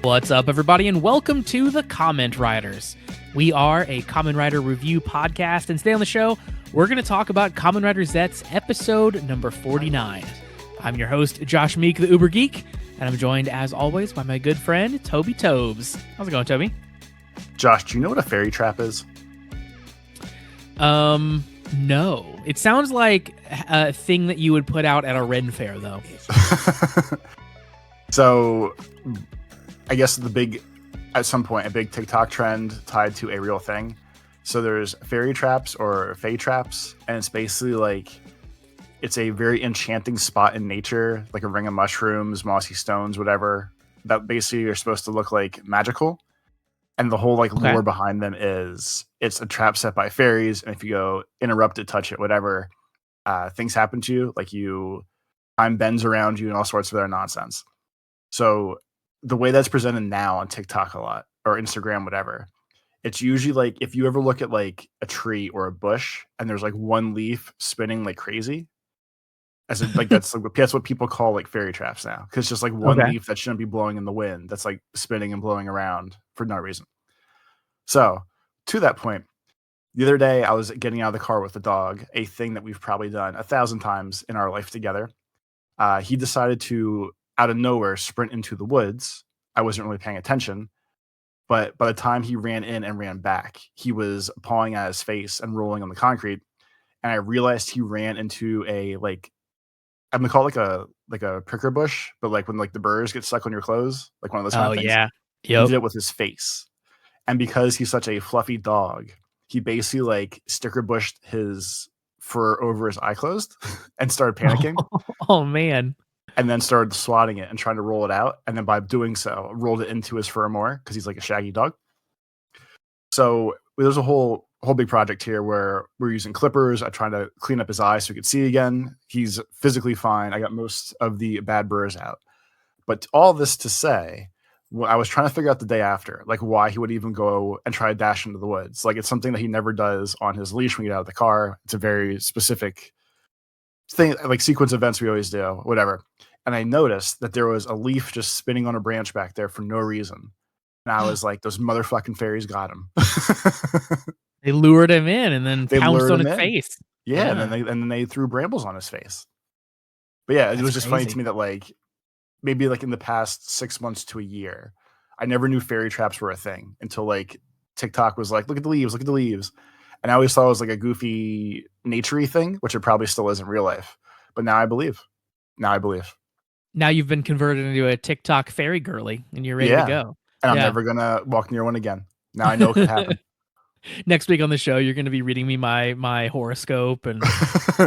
What's up, everybody, and welcome to the Kamen Riders. We are a Kamen Rider review podcast, and today on the show, we're going to talk about Kamen Rider Zeztz episode number 49. I'm your host, Josh Meek, the Uber Geek, and I'm joined, as always, by my good friend, Toby Tobes. How's it going, Toby? Josh, do you know what a fairy trap is? No. It sounds like a thing that you would put out at a Ren fair, though. So, I guess at some point, a big TikTok trend tied to a real thing. So there's fairy traps or fae traps, and it's basically like, it's a very enchanting spot in nature, like a ring of mushrooms, mossy stones, whatever, that basically are supposed to look like magical. And the whole lore behind them is it's a trap set by fairies, and if you go interrupt it, touch it, whatever, things happen to you, like time bends around you and all sorts of other nonsense. So the way that's presented now on TikTok a lot, or Instagram, whatever, it's usually like if you ever look at like a tree or a bush and there's like one leaf spinning like crazy, as in, like that's what people call like fairy traps now, because it's just like one leaf that shouldn't be blowing in the wind that's like spinning and blowing around for no reason. So to that point, the other day I was getting out of the car with the dog, a thing that we've probably done 1,000 times in our life together. He decided to, out of nowhere, sprint into the woods. I wasn't really paying attention, but by the time he ran in and ran back, he was pawing at his face and rolling on the concrete. And I realized he ran into I'm gonna call it like a pricker bush, but like when like the burrs get stuck on your clothes, like one of those kind of things. Yeah. Yep. He did it with his face. And because he's such a fluffy dog, he basically like sticker bushed his fur over his eye closed and started panicking. Oh man. And then started swatting it and trying to roll it out. And then by doing so, rolled it into his fur more because he's like a shaggy dog. So there's a whole big project here where we're using clippers. I tried to clean up his eye so he could see again. He's physically fine. I got most of the bad burrs out. But all this to say, I was trying to figure out the day after, like why he would even go and try to dash into the woods. Like it's something that he never does on his leash when we get out of the car. It's a very specific thing, like sequence events we always do, whatever. And I noticed that there was a leaf just spinning on a branch back there for no reason. And I was like, those motherfucking fairies got him. They lured him in and then pounced on his face. Yeah. And then they threw brambles on his face. But yeah, it was just funny to me that like maybe like in the past 6 months to a year, I never knew fairy traps were a thing until like TikTok was like, look at the leaves, look at the leaves. And I always thought it was like a goofy nature-y thing, which it probably still is in real life. But now I believe. Now you've been converted into a TikTok fairy girly and you're ready to go. And I'm never going to walk near one again. Now I know it could happen. Next week on the show, you're going to be reading me my horoscope and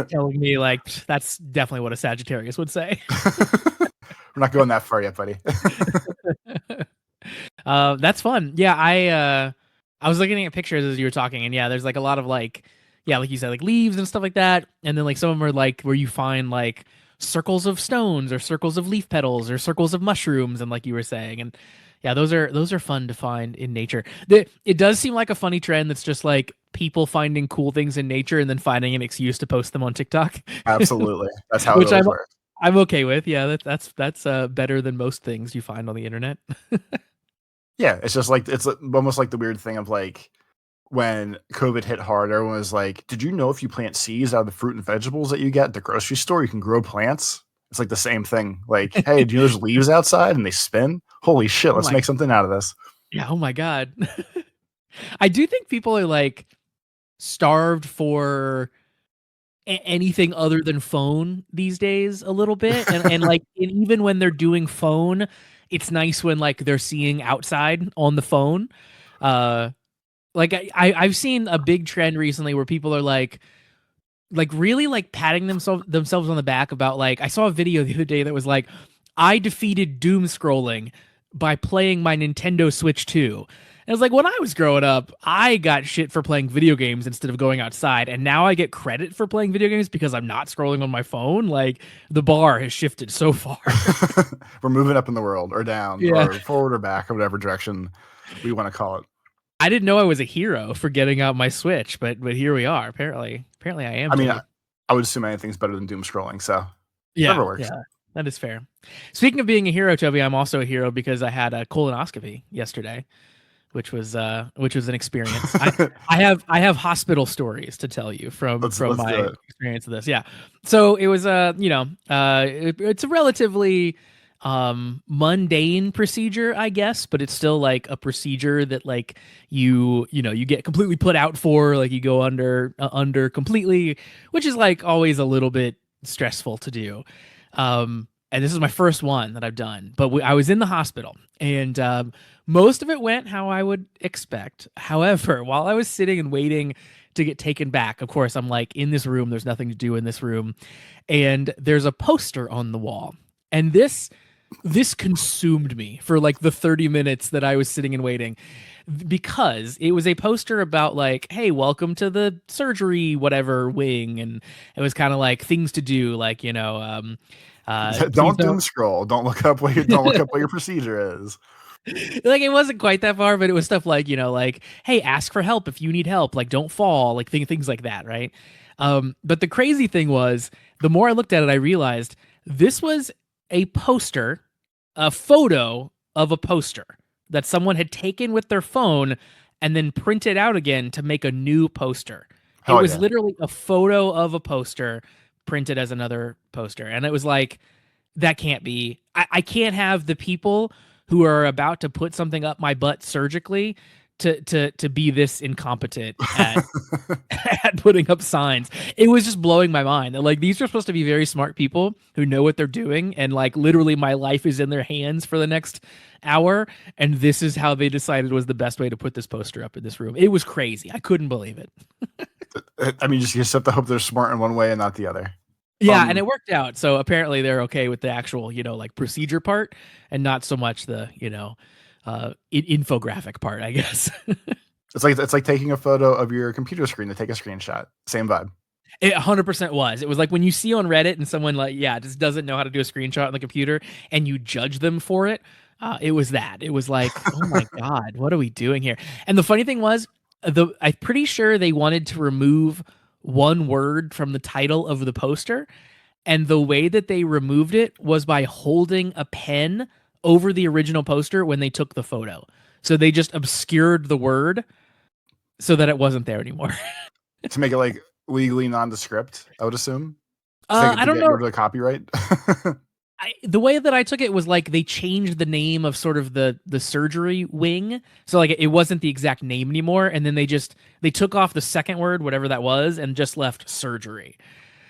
telling me like, that's definitely what a Sagittarius would say. We're not going that far yet, buddy. That's fun. Yeah, I was looking at pictures as you were talking, and yeah, there's like a lot of like you said, like leaves and stuff like that, and then like some of them are like where you find like circles of stones or circles of leaf petals or circles of mushrooms, and like you were saying, and yeah, those are fun to find in nature. It does seem like a funny trend that's just like people finding cool things in nature and then finding an excuse to post them on TikTok. Absolutely, that's how it works. I'm okay with. Yeah, that's better than most things you find on the internet. Yeah, it's just like it's almost like the weird thing of like when COVID hit hard, everyone was like, "Did you know if you plant seeds out of the fruit and vegetables that you get at the grocery store, you can grow plants?" It's like the same thing. Like, hey, do you know there's leaves outside and they spin? Holy shit, let's make something out of this. Yeah. Oh my god. I do think people are like starved for anything other than phone these days a little bit, and like and even when they're doing phone, it's nice when like they're seeing outside on the phone. Like I've seen a big trend recently where people are like really like patting themselves on the back about like I saw a video the other day that was like, I defeated doom scrolling by playing my Nintendo Switch 2. And it's like, when I was growing up, I got shit for playing video games instead of going outside. And now I get credit for playing video games because I'm not scrolling on my phone. Like, the bar has shifted so far. We're moving up in the world or down or forward or back or whatever direction we want to call it. I didn't know I was a hero for getting out my Switch, but here we are. Apparently I am. I mean, I would assume anything's better than doom scrolling. So yeah, whatever works. Yeah. That is fair. Speaking of being a hero, Toby, I'm also a hero because I had a colonoscopy yesterday, which was an experience. I have hospital stories to tell you from Let's do my it. experience of this. Yeah. So it was it's a relatively mundane procedure, I guess, but it's still like a procedure that like you get completely put out for, like you go under completely, which is like always a little bit stressful to do. And this is my first one that I've done, but I was in the hospital, and most of it went how I would expect. However, while I was sitting and waiting to get taken back, of course, I'm like in this room, there's nothing to do in this room, and there's a poster on the wall. And this consumed me for like the 30 minutes that I was sitting and waiting, because it was a poster about like, hey, welcome to the surgery whatever wing, and it was kind of like things to do, like, please Don't doom don't. scroll. Don't look up what your procedure is. Like, it wasn't quite that far, but it was stuff like, like, hey, ask for help if you need help, like don't fall, like things like that, right? But the crazy thing was, the more I looked at it, I realized this was a poster, a photo of a poster that someone had taken with their phone and then printed out again to make a new poster. It Hell was yeah. literally a photo of a poster printed as another poster. And it was like, that can't be. I can't have the people who are about to put something up my butt surgically to be this incompetent at at putting up signs. It was just blowing my mind. Like, these are supposed to be very smart people who know what they're doing, and like literally my life is in their hands for the next hour, and this is how they decided was the best way to put this poster up in this room. It was crazy. I couldn't believe it. I mean, just have to hope they're smart in one way and not the other. Yeah, and it worked out. So apparently they're okay with the actual, like procedure part, and not so much the, infographic part, I guess. It's like taking a photo of your computer screen to take a screenshot. Same vibe. It 100% was. It was like when you see on Reddit and someone like, yeah, just doesn't know how to do a screenshot on the computer and you judge them for it. It was that. It was like, oh my God, what are we doing here? And the funny thing was, I'm pretty sure they wanted to remove one word from the title of the poster. And the way that they removed it was by holding a pen over the original poster when they took the photo. So they just obscured the word so that it wasn't there anymore. To make it like legally nondescript, I would assume. I To don't get know. rid of the copyright. The way that I took it was like they changed the name of sort of the surgery wing, so like it wasn't the exact name anymore, and then they took off the second word, whatever that was, and just left surgery.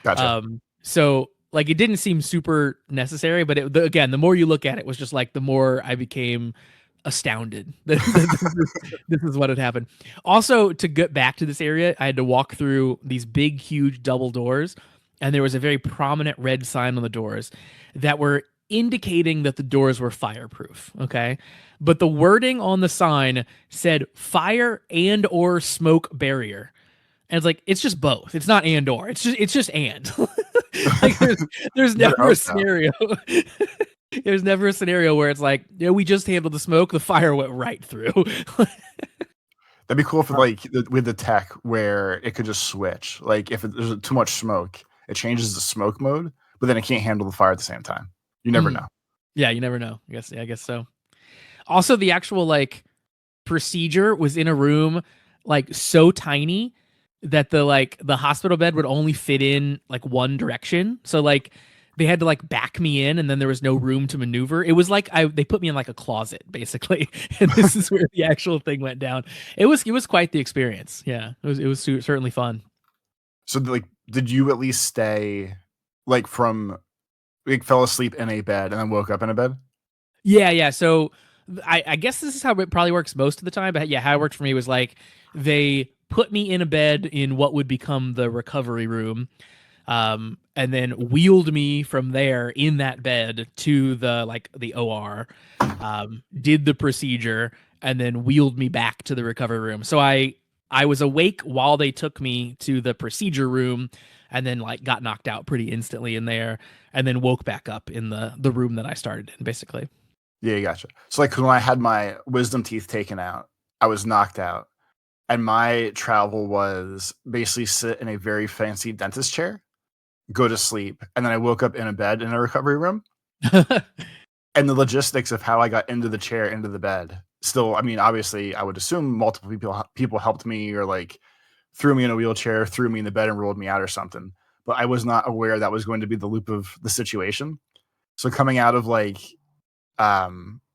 Gotcha. So like it didn't seem super necessary, but again, the more you look at it, was just like the more I became astounded that this is what had happened. Also, to get back to this area, I had to walk through these big, huge double doors, and there was a very prominent red sign on the doors that were indicating that the doors were fireproof. Okay. But the wording on the sign said fire and or smoke barrier. And it's like, it's just both. It's not and or. It's just and. Like, there's never a scenario. There's never a scenario where it's like, we just handled the smoke, the fire went right through. That'd be cool for like with the tech where it could just switch. Like if there's too much smoke, it changes the smoke mode, but then it can't handle the fire at the same time. You never know. Yeah, you never know. I guess so. Also, the actual like procedure was in a room like so tiny that the hospital bed would only fit in like one direction. So like they had to like back me in, and then there was no room to maneuver. It was like they put me in like a closet basically, and this is where the actual thing went down. It was quite the experience. Yeah, it was certainly fun. So like, did you at least stay like fell asleep in a bed and then woke up in a bed? Yeah. So I guess this is how it probably works most of the time. But yeah, how it worked for me was like they put me in a bed in what would become the recovery room, and then wheeled me from there in that bed to the OR, did the procedure, and then wheeled me back to the recovery room. So I was awake while they took me to the procedure room, and then like got knocked out pretty instantly in there, and then woke back up in the room that I started in, basically. Yeah, gotcha. So like when I had my wisdom teeth taken out, I was knocked out, and my travel was basically sit in a very fancy dentist chair go to sleep, and then I woke up in a bed in a recovery room. And the logistics of how I got into the chair, into the bed, still, I mean, obviously, I would assume multiple people helped me, or like threw me in a wheelchair, threw me in the bed, and rolled me out or something. But I was not aware that was going to be the loop of the situation. So coming out of like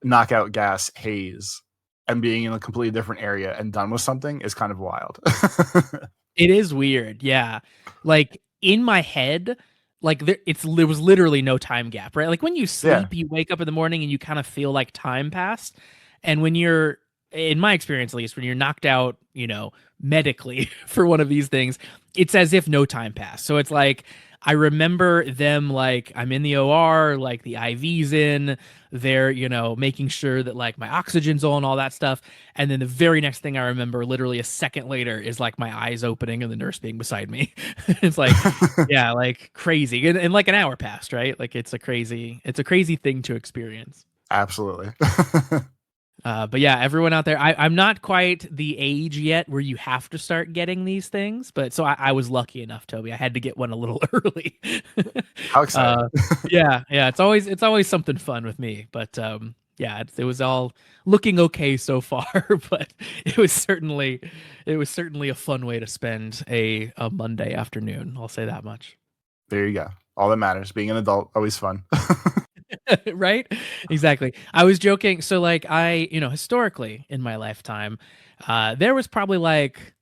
knockout gas haze and being in a completely different area and done with something is kind of wild. It is weird, yeah. Like, in my head, like, there was literally no time gap, right? Like, when you Yeah. sleep, you wake up in the morning and you kind of feel like time passed, and when you're in my experience, at least, when you're knocked out, medically for one of these things, it's as if no time passed. So it's like, I remember them, like, I'm in the OR, like, the IV's in, they're, making sure that, like, my oxygen's on, all that stuff. And then the very next thing I remember, literally a second later, is like my eyes opening and the nurse being beside me. It's like, yeah, like crazy. And like an hour passed, right? Like it's a crazy thing to experience. Absolutely. But yeah, everyone out there, I'm not quite the age yet where you have to start getting these things, but so I was lucky enough, Toby. I had to get one a little early. How exciting. Yeah, it's always something fun with me. But yeah, it was all looking okay so far, but it was certainly a fun way to spend a Monday afternoon. I'll say that much. There you go. All that matters. Being an adult, always fun. Right? Exactly. I was joking. So like historically in my lifetime, there was probably like,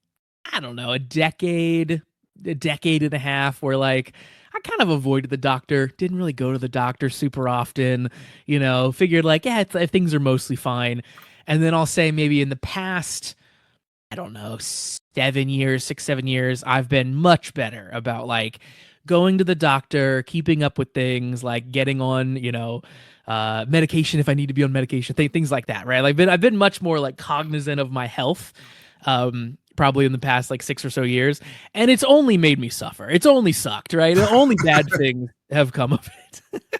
I don't know, a decade and a half where like I kind of avoided the doctor, didn't really go to the doctor super often, figured like, yeah, things are mostly fine. And then I'll say maybe in the past, I don't know, 6, 7 years, I've been much better about like going to the doctor, keeping up with things, like getting on, medication if I need to be on medication, things like that, right? Like, I've been much more like cognizant of my health, probably in the past like 6 or so years, and it's only made me suffer. It's only sucked, right? Only bad things have come of it.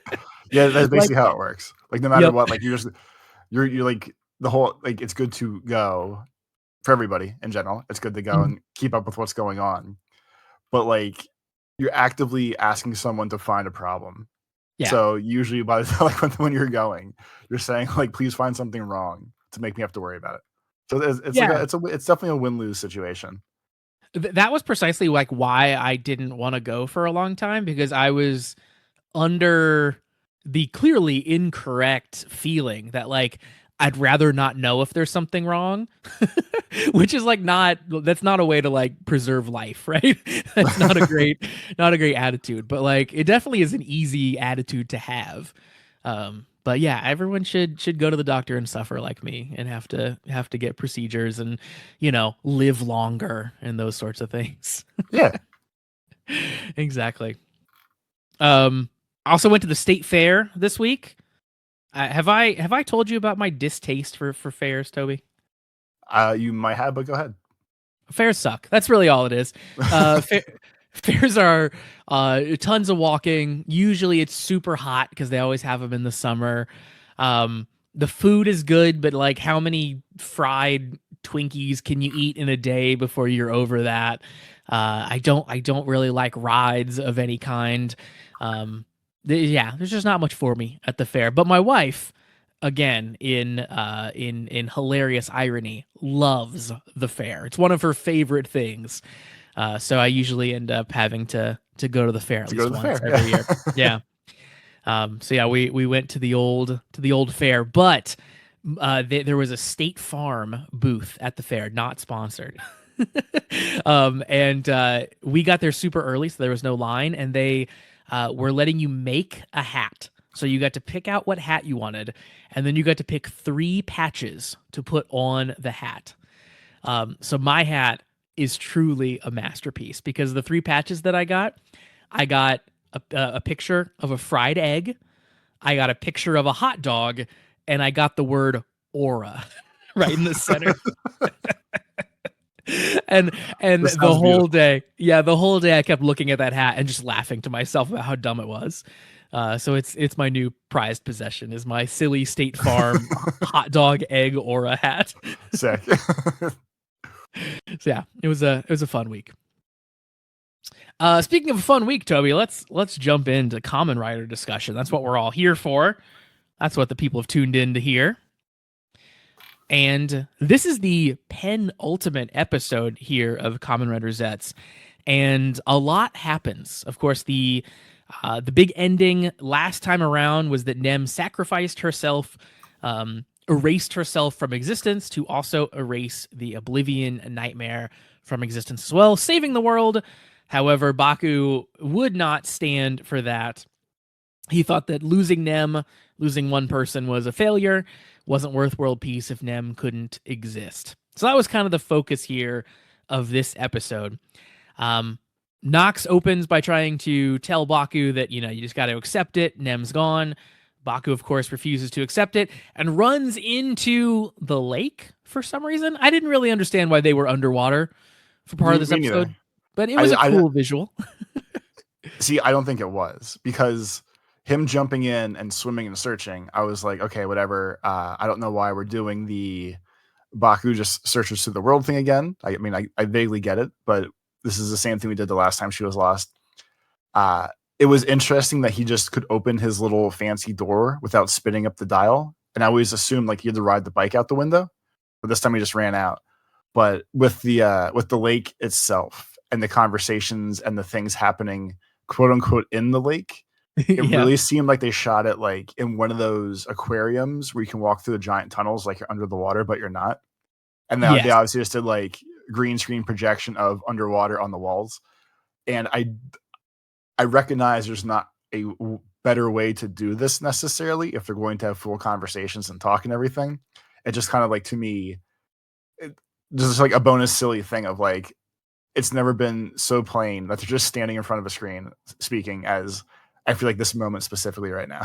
Yeah, that's basically like, how it works. Like no matter yep. what, like you're like the whole, like it's good to go for everybody in general. It's good to go Mhm. and keep up with what's going on. But like you're actively asking someone to find a problem. Yeah. So usually by the time, like when you're going, you're saying like, please find something wrong to make me have to worry about it. So it's like Yeah. it's definitely a win-lose situation. That was precisely like why I didn't want to go for a long time, because I was under the clearly incorrect feeling that like I'd rather not know if there's something wrong, which is like that's not a way to like preserve life, right? That's not a great attitude, but like it definitely is an easy attitude to have. But yeah, everyone should go to the doctor and suffer like me and have to get procedures and live longer and those sorts of things. Yeah. Exactly. Also went to the state fair this week. Have I told you about my distaste for fairs, Toby? You might have, but go ahead. Fairs suck. That's really all it is. Fairs are tons of walking. Usually it's super hot because they always have them in the summer. The food is good, but like how many fried Twinkies can you eat in a day before you're over that? I don't really like rides of any kind. Yeah, there's just not much for me at the fair. But my wife, again, in hilarious irony, loves the fair. It's one of her favorite things. So I usually end up having to go to the fair at least once every year. Yeah. So yeah, we went to the old fair, but there was a State Farm booth at the fair, not sponsored. And we got there super early, so there was no line, and they were letting you make a hat. So you got to pick out what hat you wanted, and then you got to pick 3 patches to put on the hat. So my hat is truly a masterpiece because the 3 patches that I got a picture of a fried egg, I got a picture of a hot dog, and I got the word aura right in the center. and the whole day, I kept looking at that hat and just laughing to myself about how dumb it was. So it's my new prized possession, is my silly State Farm hot dog egg aura hat. Sick. So yeah, it was a fun week. Speaking of a fun week, Toby, let's jump into Kamen Rider discussion. That's what we're all here for. That's what the people have tuned in to hear. And this is the penultimate episode here of Kamen Rider Zeztz, and a lot happens. Of course, the big ending last time around was that Nem sacrificed herself, erased herself from existence to also erase the Oblivion Nightmare from existence as well, saving the world. However, Baku would not stand for that. He thought that losing Nem, losing one person, was a failure, wasn't worth world peace if Nem couldn't exist. So that was kind of the focus here of this episode. Nox opens by trying to tell Baku that, you just got to accept it. Nem's gone. Baku, of course, refuses to accept it and runs into the lake for some reason. I didn't really understand why they were underwater for part of this episode, but it was a cool visual. See, I don't think it was, because him jumping in and swimming and searching, I was like, okay, whatever. I don't know why we're doing the Baku just searches through the world thing again. I mean, I vaguely get it, but this is the same thing we did the last time she was lost. It was interesting that he just could open his little fancy door without spinning up the dial. And I always assumed like he had to ride the bike out the window, but this time he just ran out. But with the lake itself and the conversations and the things happening, quote unquote, in the lake, it really seemed like they shot it like in one of those aquariums where you can walk through the giant tunnels like you're under the water, but you're not. And then they obviously just did like green screen projection of underwater on the walls. And I recognize there's not a better way to do this necessarily if they're going to have full conversations and talk and everything. It just kind of like, to me, just like a bonus silly thing of like, it's never been so plain that they're just standing in front of a screen speaking as I feel like this moment specifically right now.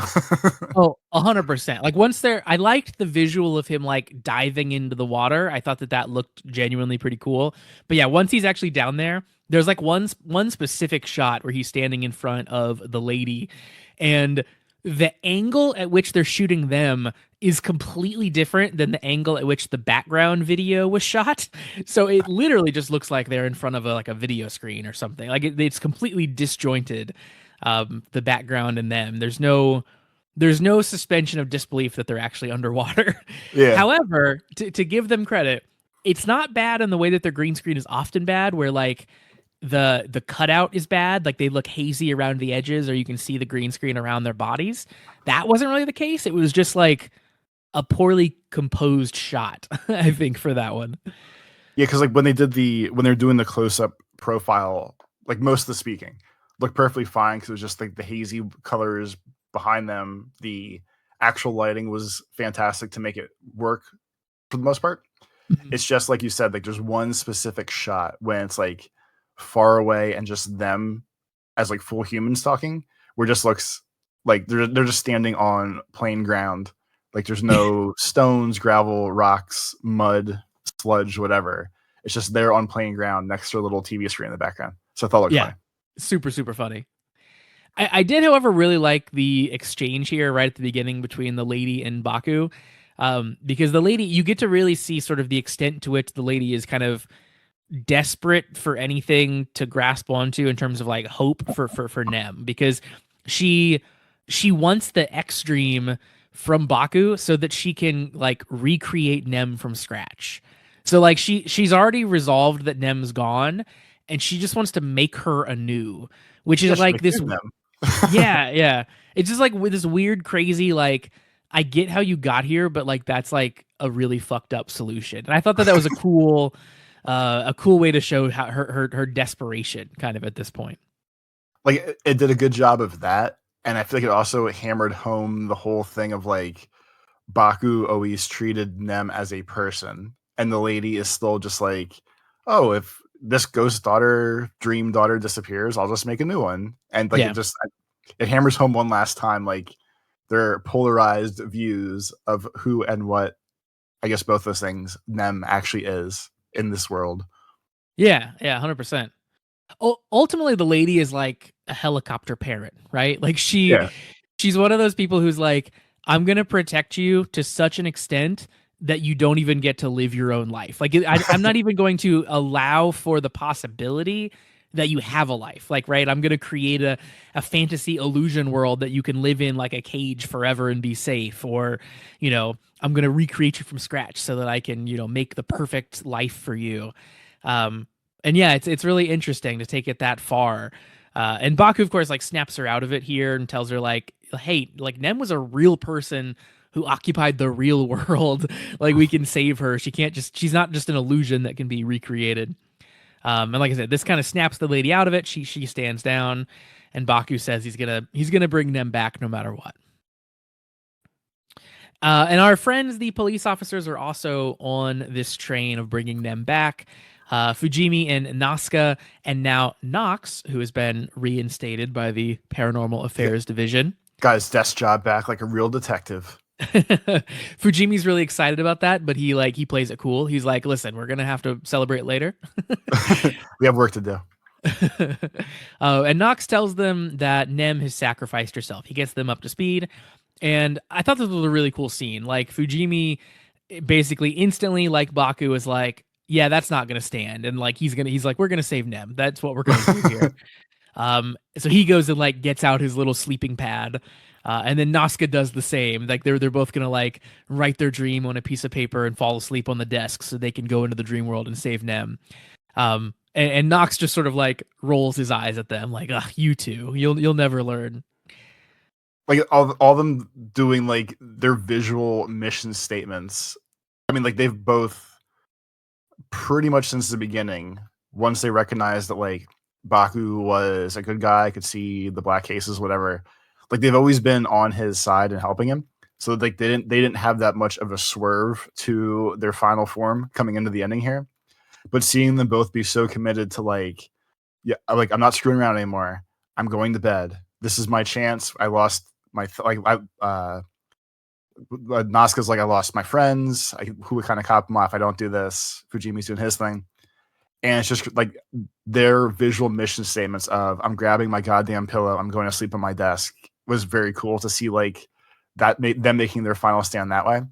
Oh, 100%. Like I liked the visual of him like diving into the water. I thought that looked genuinely pretty cool. But yeah, once he's actually down there, there's like one specific shot where he's standing in front of the lady, and the angle at which they're shooting them is completely different than the angle at which the background video was shot. So it literally just looks like they're in front of a video screen or something. Like it's completely disjointed. The background and them. There's no suspension of disbelief that they're actually underwater. Yeah. However, to give them credit, it's not bad in the way that their green screen is often bad, where like the cutout is bad, like they look hazy around the edges, or you can see the green screen around their bodies. That wasn't really the case. It was just like a poorly composed shot, I think, for that one. Yeah, because like when they're doing the close-up profile, like most of the speaking looked perfectly fine because it was just like the hazy colors behind them. The actual lighting was fantastic to make it work for the most part. Mm-hmm. It's just like you said, like there's one specific shot when it's like far away and just them as like full humans talking, where it just looks like they're just standing on plain ground. Like there's no stones, gravel, rocks, mud, sludge, whatever. It's just they're on plain ground next to a little TV screen in the background. So I thought it looked fine. Super, super funny. I did, however, really like the exchange here right at the beginning between the lady and Baku, because the lady, you get to really see sort of the extent to which the lady is kind of desperate for anything to grasp onto in terms of like hope for Nem, because she wants the X Dream from Baku so that she can like recreate Nem from scratch. So like she's already resolved that Nem's gone, and she just wants to make her anew, which is like this. yeah. It's just like with this weird, crazy, like, I get how you got here, but like, that's like a really fucked up solution. And I thought that was a cool way to show how her desperation kind of at this point. Like it did a good job of that. And I feel like it also hammered home the whole thing of like Baku always treated Nem as a person. And the lady is still just like, oh, if this ghost daughter, dream daughter disappears, I'll just make a new one. And like it hammers home one last time like their polarized views of who and what, I guess both those things, Nem actually is in this world. Yeah, 100%. Ultimately, the lady is like a helicopter parent, right? Like she's one of those people who's like, I'm gonna protect you to such an extent that you don't even get to live your own life. Like I'm not even going to allow for the possibility that you have a life. Like, right, I'm going to create a fantasy illusion world that you can live in like a cage forever and be safe. Or, I'm going to recreate you from scratch so that I can, make the perfect life for you. And yeah, it's really interesting to take it that far. And Baku, of course, like snaps her out of it here and tells her like, hey, like Nem was a real person who occupied the real world. Like we can save her. She's not just an illusion that can be recreated. And like I said, this kind of snaps the lady out of it. She stands down, and Baku says he's gonna bring them back no matter what. And our friends, the police officers, are also on this train of bringing them back. Fujimi and Naska, and now Nox, who has been reinstated by the Paranormal Affairs Division. Got his desk job back like a real detective. Fujimi's really excited about that, but he plays it cool. He's like, listen, we're gonna have to celebrate later. We have work to do. And Nox tells them that Nem has sacrificed herself. He gets them up to speed. And I thought this was a really cool scene. Like Fujimi basically instantly, like Baku, is like, yeah, that's not gonna stand. And like he's like, we're gonna save Nem. That's what we're gonna do here. So he goes and like gets out his little sleeping pad. And then Naska does the same. Like they're both gonna like write their dream on a piece of paper and fall asleep on the desk so they can go into the dream world and save Nem. And Nox just sort of like rolls his eyes at them, like, you two, you'll never learn. Like all of them doing like their visual mission statements. I mean, like they've both pretty much since the beginning, once they recognized that like Baku was a good guy, could see the black cases, whatever. Like they've always been on his side and helping him. So like they didn't have that much of a swerve to their final form coming into the ending here. But seeing them both be so committed to like, yeah, like I'm not screwing around anymore. I'm going to bed. This is my chance. I lost my Naska's like, I lost my friends. Who would kind of cop them off? I don't do this. Fujimi's doing his thing. And it's just like their visual mission statements of I'm grabbing my goddamn pillow. I'm going to sleep on my desk was very cool to see like that them making their final stand that way.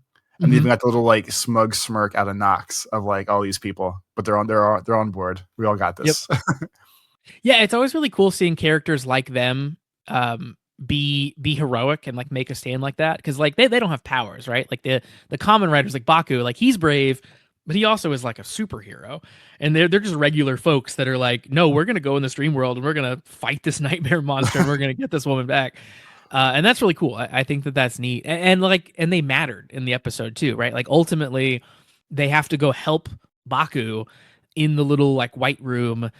And they even got the little like smug smirk out of Nox of like all these people, but they're on board. We all got this. Yep. Yeah, it's always really cool seeing characters like them be heroic and like make a stand like that, because like they don't have powers, right? Like the Kamen Riders, like Baku, like he's brave, but he also is like a superhero, and they're just regular folks that are like, no, we're gonna go in this dream world and we're gonna fight this nightmare monster and we're gonna get this woman back. And that's really cool. I think that's neat, and they mattered in the episode too, right? Like ultimately, they have to go help Baku in the little like white room,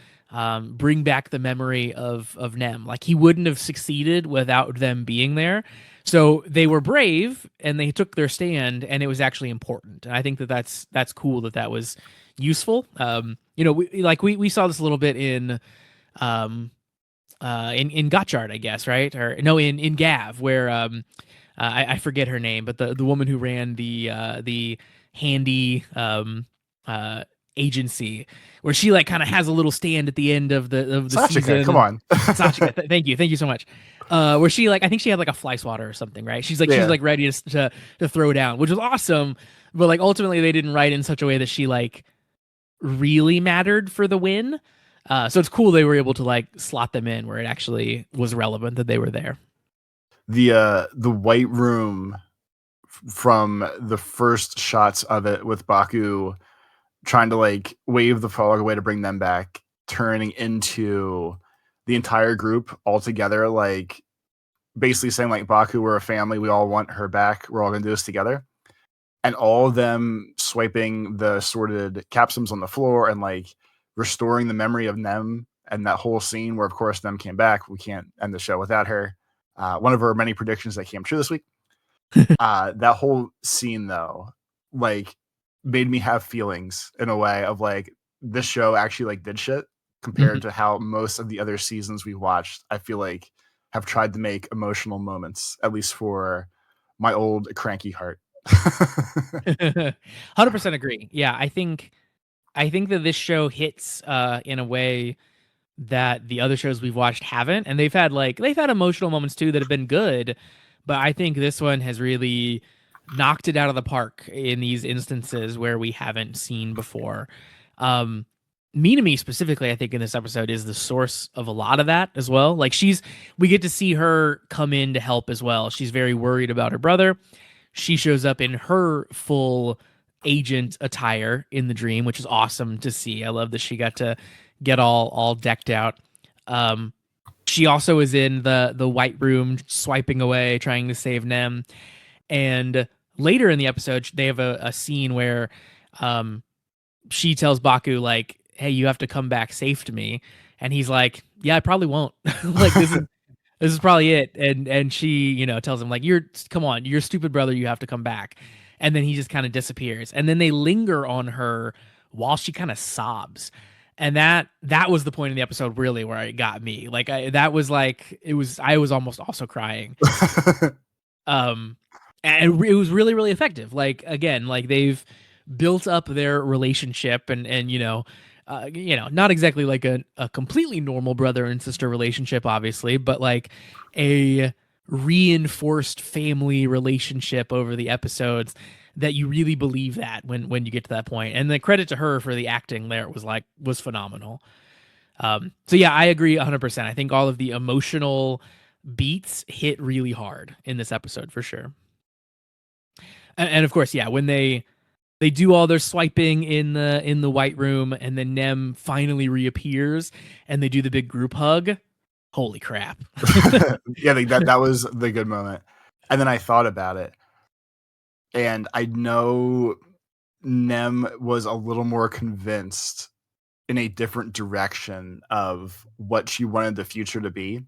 bring back the memory of Nem. Like he wouldn't have succeeded without them being there. So they were brave and they took their stand, and it was actually important. And I think that's cool that was useful. We saw this a little bit in Gotchard, I guess, right? Or no, in Gav, where I forget her name, but the woman who ran the handy agency, where she like kind of has a little stand at the end of the Sachika, season. Come on, Sachika, thank you so much. Where she like, I think she had like a fly swatter or something, right? She's like ready to throw down, which was awesome. But like ultimately, they didn't write in such a way that she like really mattered for the win. So it's cool they were able to like slot them in where it actually was relevant that they were there. The white room from the first shots of it with Baku trying to like wave the frog away to bring them back, turning into the entire group all together, like basically saying like, Baku, we're a family. We all want her back. We're all going to do this together. And all of them swiping the sorted capsums on the floor and like restoring the memory of Nem, and that whole scene where of course Nem came back. We can't end the show without her. One of her many predictions that came true this week. That whole scene though, like made me have feelings in a way of like this show actually like did shit compared to how most of the other seasons we watched, I feel like have tried to make emotional moments, at least for my old cranky heart. 100% agree. Yeah, I think that this show hits in a way that the other shows we've watched haven't, and they've had emotional moments too that have been good, but I think this one has really knocked it out of the park in these instances where we haven't seen before. Minami specifically, I think in this episode is the source of a lot of that as well. Like we get to see her come in to help as well. She's very worried about her brother. She shows up in her full agent attire in the dream, which is awesome to see. I love that she got to get all decked out. Um, she also is in the white room swiping away, trying to save Nem. And later in the episode, they have a scene where she tells Baku, like, hey, you have to come back safe to me. And he's like, yeah, I probably won't. Like, this is probably it. And she, tells him, like, come on, you're a stupid brother, you have to come back. And then he just kind of disappears. And then they linger on her while she kind of sobs. And that was the point in the episode really where it got me. Like, I was almost also crying. And it was really, really effective. Like, again, like they've built up their relationship and not exactly like a completely normal brother and sister relationship, obviously, but like a reinforced family relationship over the episodes that you really believe that when you get to that point. And the credit to her for the acting there was phenomenal. So yeah, I agree 100%. I think all of the emotional beats hit really hard in this episode for sure. And of course, yeah, when they do all their swiping in the white room, and then Nem finally reappears, and they do the big group hug. Holy crap! Yeah, that was the good moment. And then I thought about it, and I know Nem was a little more convinced in a different direction of what she wanted the future to be.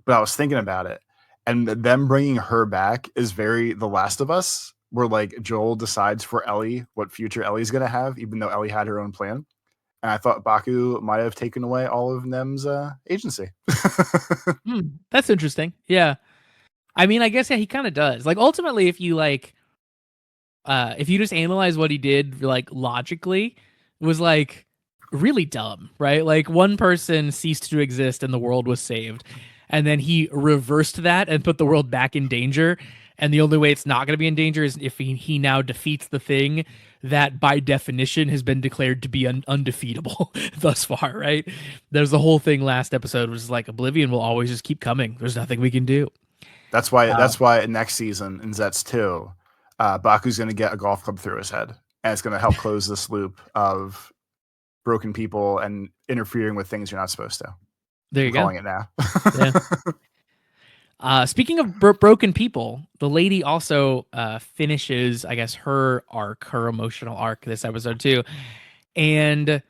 But I was thinking about it, and them bringing her back is very The Last of Us, where like Joel decides for Ellie what future Ellie's gonna have, even though Ellie had her own plan. And I thought Baku might have taken away all of Nem's agency. That's interesting. Yeah, I mean, I guess yeah, he kind of does. Like ultimately, if you just analyze what he did, like logically, it was like really dumb, right? Like one person ceased to exist and the world was saved, and then he reversed that and put the world back in danger. And the only way it's not going to be in danger is if he now defeats the thing that by definition has been declared to be undefeatable thus far, right? There's the whole thing last episode was like Oblivion will always just keep coming. There's nothing we can do. That's why next season in Zeztz 2, Baku's going to get a golf club through his head. And it's going to help close this loop of broken people and interfering with things you're not supposed to. There you go. Calling it now. Yeah. Speaking of broken people, the lady also finishes, I guess, her emotional arc this episode too, and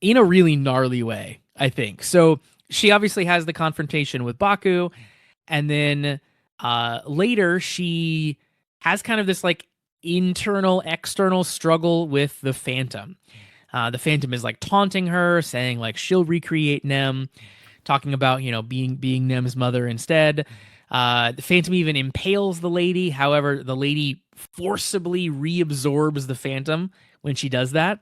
in a really gnarly way, I think. So she obviously has the confrontation with Baku, and then later she has kind of this like internal, external struggle with the Phantom. The Phantom is like taunting her, saying like she'll recreate Nem, talking about, being Nem's mother instead. The Phantom even impales the lady. However, the lady forcibly reabsorbs the Phantom when she does that.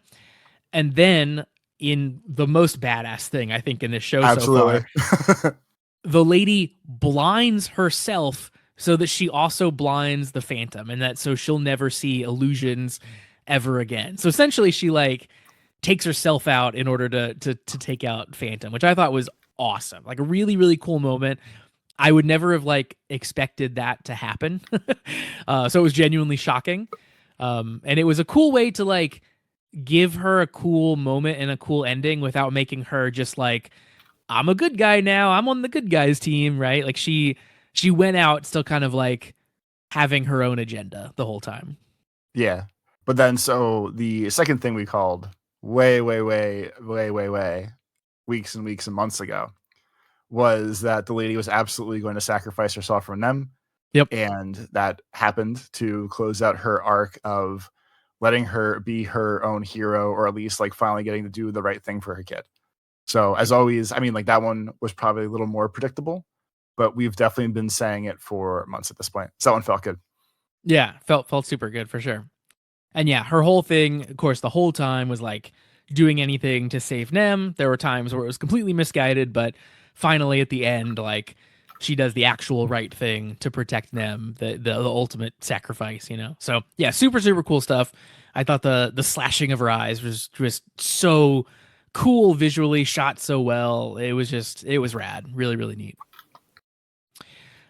And then in the most badass thing, I think, in this show Absolutely. so far, the lady blinds herself so that she also blinds the Phantom, and so she'll never see illusions ever again. So essentially she like takes herself out in order to take out Phantom, which I thought was awesome. Like a really, really cool moment. I would never have like expected that to happen. So it was genuinely shocking. And it was a cool way to like give her a cool moment and a cool ending without making her just like, I'm a good guy now, I'm on the good guys team, right? Like she went out still kind of like having her own agenda the whole time. Yeah. But then so the second thing we called way weeks and weeks and months ago was that the lady was absolutely going to sacrifice herself for Nem. Yep. And that happened to close out her arc of letting her be her own hero, or at least like finally getting to do the right thing for her kid. So as always, I mean, like that one was probably a little more predictable, but we've definitely been saying it for months at this point. So that one felt good. Yeah, felt super good for sure. And yeah, her whole thing, of course, the whole time was like doing anything to save Nem. There were times where it was completely misguided, but finally at the end, like she does the actual right thing to protect Nem, the ultimate sacrifice, So yeah, super, super cool stuff. I thought the slashing of her eyes was just so cool visually, shot so well. It was rad. Really, really neat.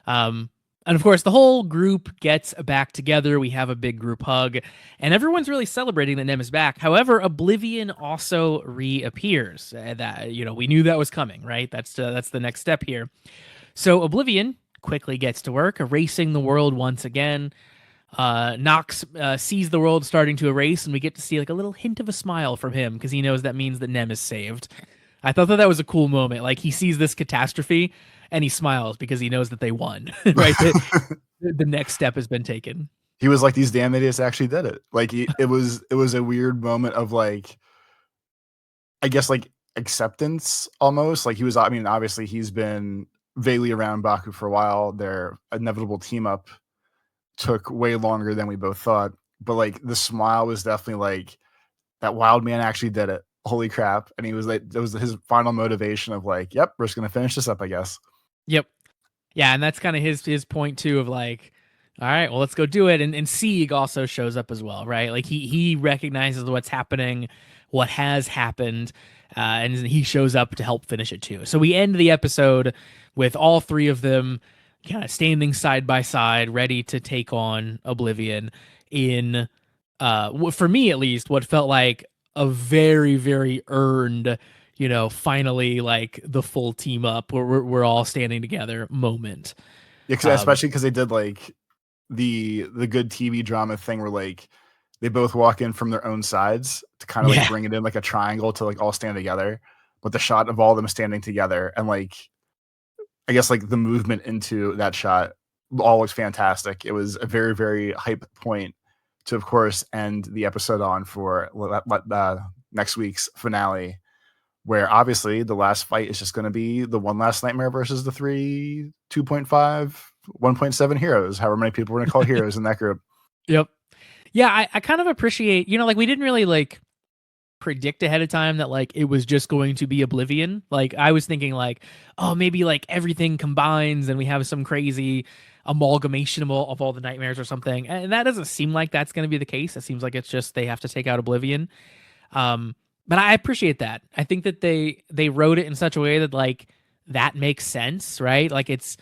Um, and of course, the whole group gets back together. We have a big group hug, and everyone's really celebrating that Nem is back. However, Oblivion also reappears. That we knew that was coming, right? That's the next step here. So Oblivion quickly gets to work, erasing the world once again. Nox sees the world starting to erase, and we get to see like a little hint of a smile from him because he knows that means that Nem is saved. I thought that was a cool moment. Like he sees this catastrophe and he smiles because he knows that they won. Right, the next step has been taken. He was like, "These damn idiots actually did it." Like it was a weird moment of like, I guess like acceptance almost. Like he was. I mean, obviously he's been vaguely around Baku for a while. Their inevitable team up took way longer than we both thought. But like the smile was definitely like, that wild man actually did it. Holy crap. And he was like, that was his final motivation of like, yep, we're just going to finish this up, I guess. Yep. Yeah. And that's kind of his point too of like, all right, well, let's go do it. And Sieg also shows up as well, right? Like he recognizes what's happening, what has happened, and he shows up to help finish it too. So we end the episode with all three of them kind of standing side by side, ready to take on Oblivion in, for me at least, what felt like a very, very earned, finally like the full team up where we're all standing together moment. Yeah, especially because they did like the good TV drama thing where like they both walk in from their own sides to kind of like bring it in like a triangle to like all stand together. But the shot of all of them standing together and like, I guess like the movement into that shot all looks fantastic. It was a very, very hype point to, of course, end the episode on for next week's finale, where obviously the last fight is just going to be the one last nightmare versus the 2.5, 1.7 heroes, however many people we're going to call heroes in that group. Yep. Yeah, I kind of appreciate, like we didn't really like predict ahead of time that like it was just going to be Oblivion. Like I was thinking like, oh, maybe like everything combines and we have some crazy amalgamation of all the nightmares or something. And that doesn't seem like that's going to be the case. It seems like it's just they have to take out Oblivion. But I appreciate that. I think that they wrote it in such a way that like that makes sense, right? Like it's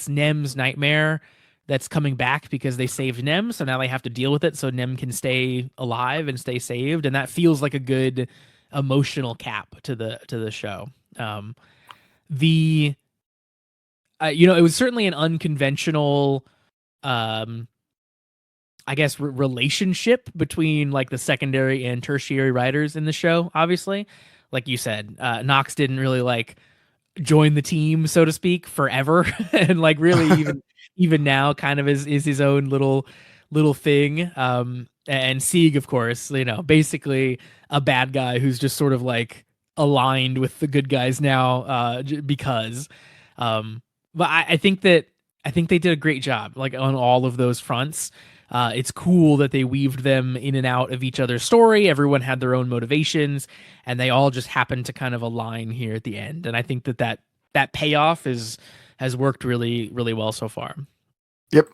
Nem's nightmare that's coming back because they saved Nem, so now they have to deal with it so Nem can stay alive and stay saved, and that feels like a good emotional cap to the show. It was certainly an unconventional, I guess, relationship between like the secondary and tertiary writers in the show. Obviously, like you said, Nox didn't really like join the team, so to speak, forever, and like really even now kind of is his own little thing. And Sieg, of course, basically a bad guy who's just sort of like aligned with the good guys now, because but I think they did a great job like on all of those fronts. It's cool that they weaved them in and out of each other's story. Everyone had their own motivations, and they all just happened to kind of align here at the end. And I think that payoff has worked really, really well so far. Yep.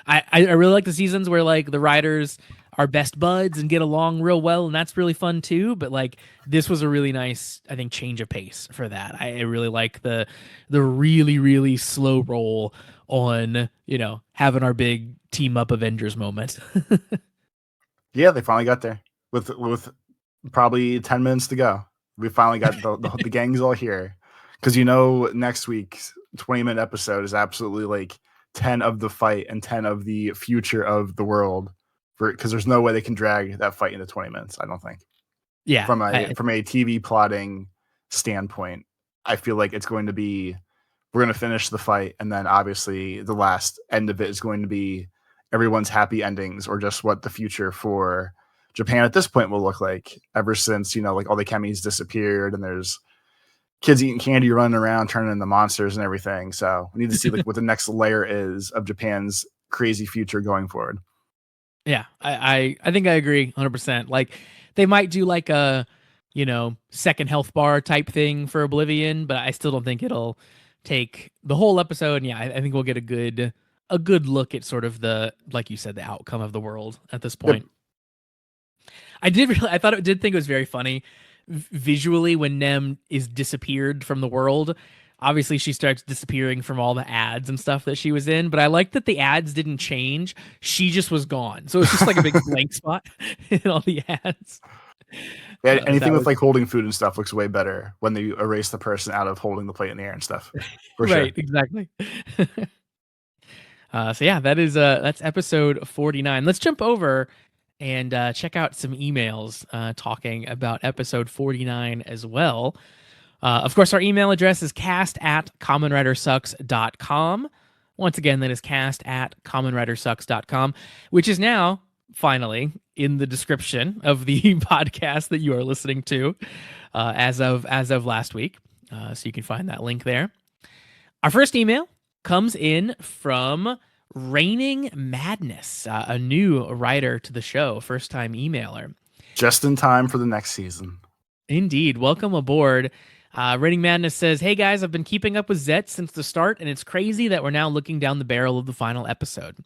I really like the seasons where like the writers are best buds and get along real well, and that's really fun too. But like this was a really nice, I think, change of pace for that. I really like the really, really slow roll on having our big team up Avengers moment. Yeah, they finally got there with probably 10 minutes to go. We finally got the gang's all here, because next week's 20-minute episode is absolutely like 10 of the fight and 10 of the future of the world, because there's no way they can drag that fight into 20 minutes. I don't think. Yeah, from a TV plotting standpoint, I feel like it's going to be, we're going to finish the fight, and then obviously the last end of it is going to be everyone's happy endings, or just what the future for Japan at this point will look like, ever since like all the chemis disappeared and there's kids eating candy, running around, turning into monsters and everything. So we need to see like what the next layer is of Japan's crazy future going forward. Yeah, I think I agree 100%. Like they might do like a second health bar type thing for Oblivion, but I still don't think it'll take the whole episode. And yeah, I think we'll get a good look at sort of the, like you said, the outcome of the world at this point. Yep. I think it was very funny visually when Nem is disappeared from the world. Obviously, she starts disappearing from all the ads and stuff that she was in, but I like that the ads didn't change. She just was gone. So it's just like a big blank spot in all the ads. Yeah, anything with was like holding food and stuff looks way better when they erase the person out of holding the plate in the air and stuff. For right, sure. exactly. So yeah, that's episode 49. Let's jump over and check out some emails talking about episode 49 as well. Of course, our email address is cast@kamenridersucks.com. Once again, that is cast@kamenridersucks.com, which is now finally in the description of the podcast that you are listening to as of last week. So you can find that link there. Our first email comes in from Raining Madness, a new writer to the show, first-time emailer. Just in time for the next season. Indeed. Welcome aboard. Raining Madness says, "Hey guys, I've been keeping up with Zeztz since the start, and it's crazy that we're now looking down the barrel of the final episode.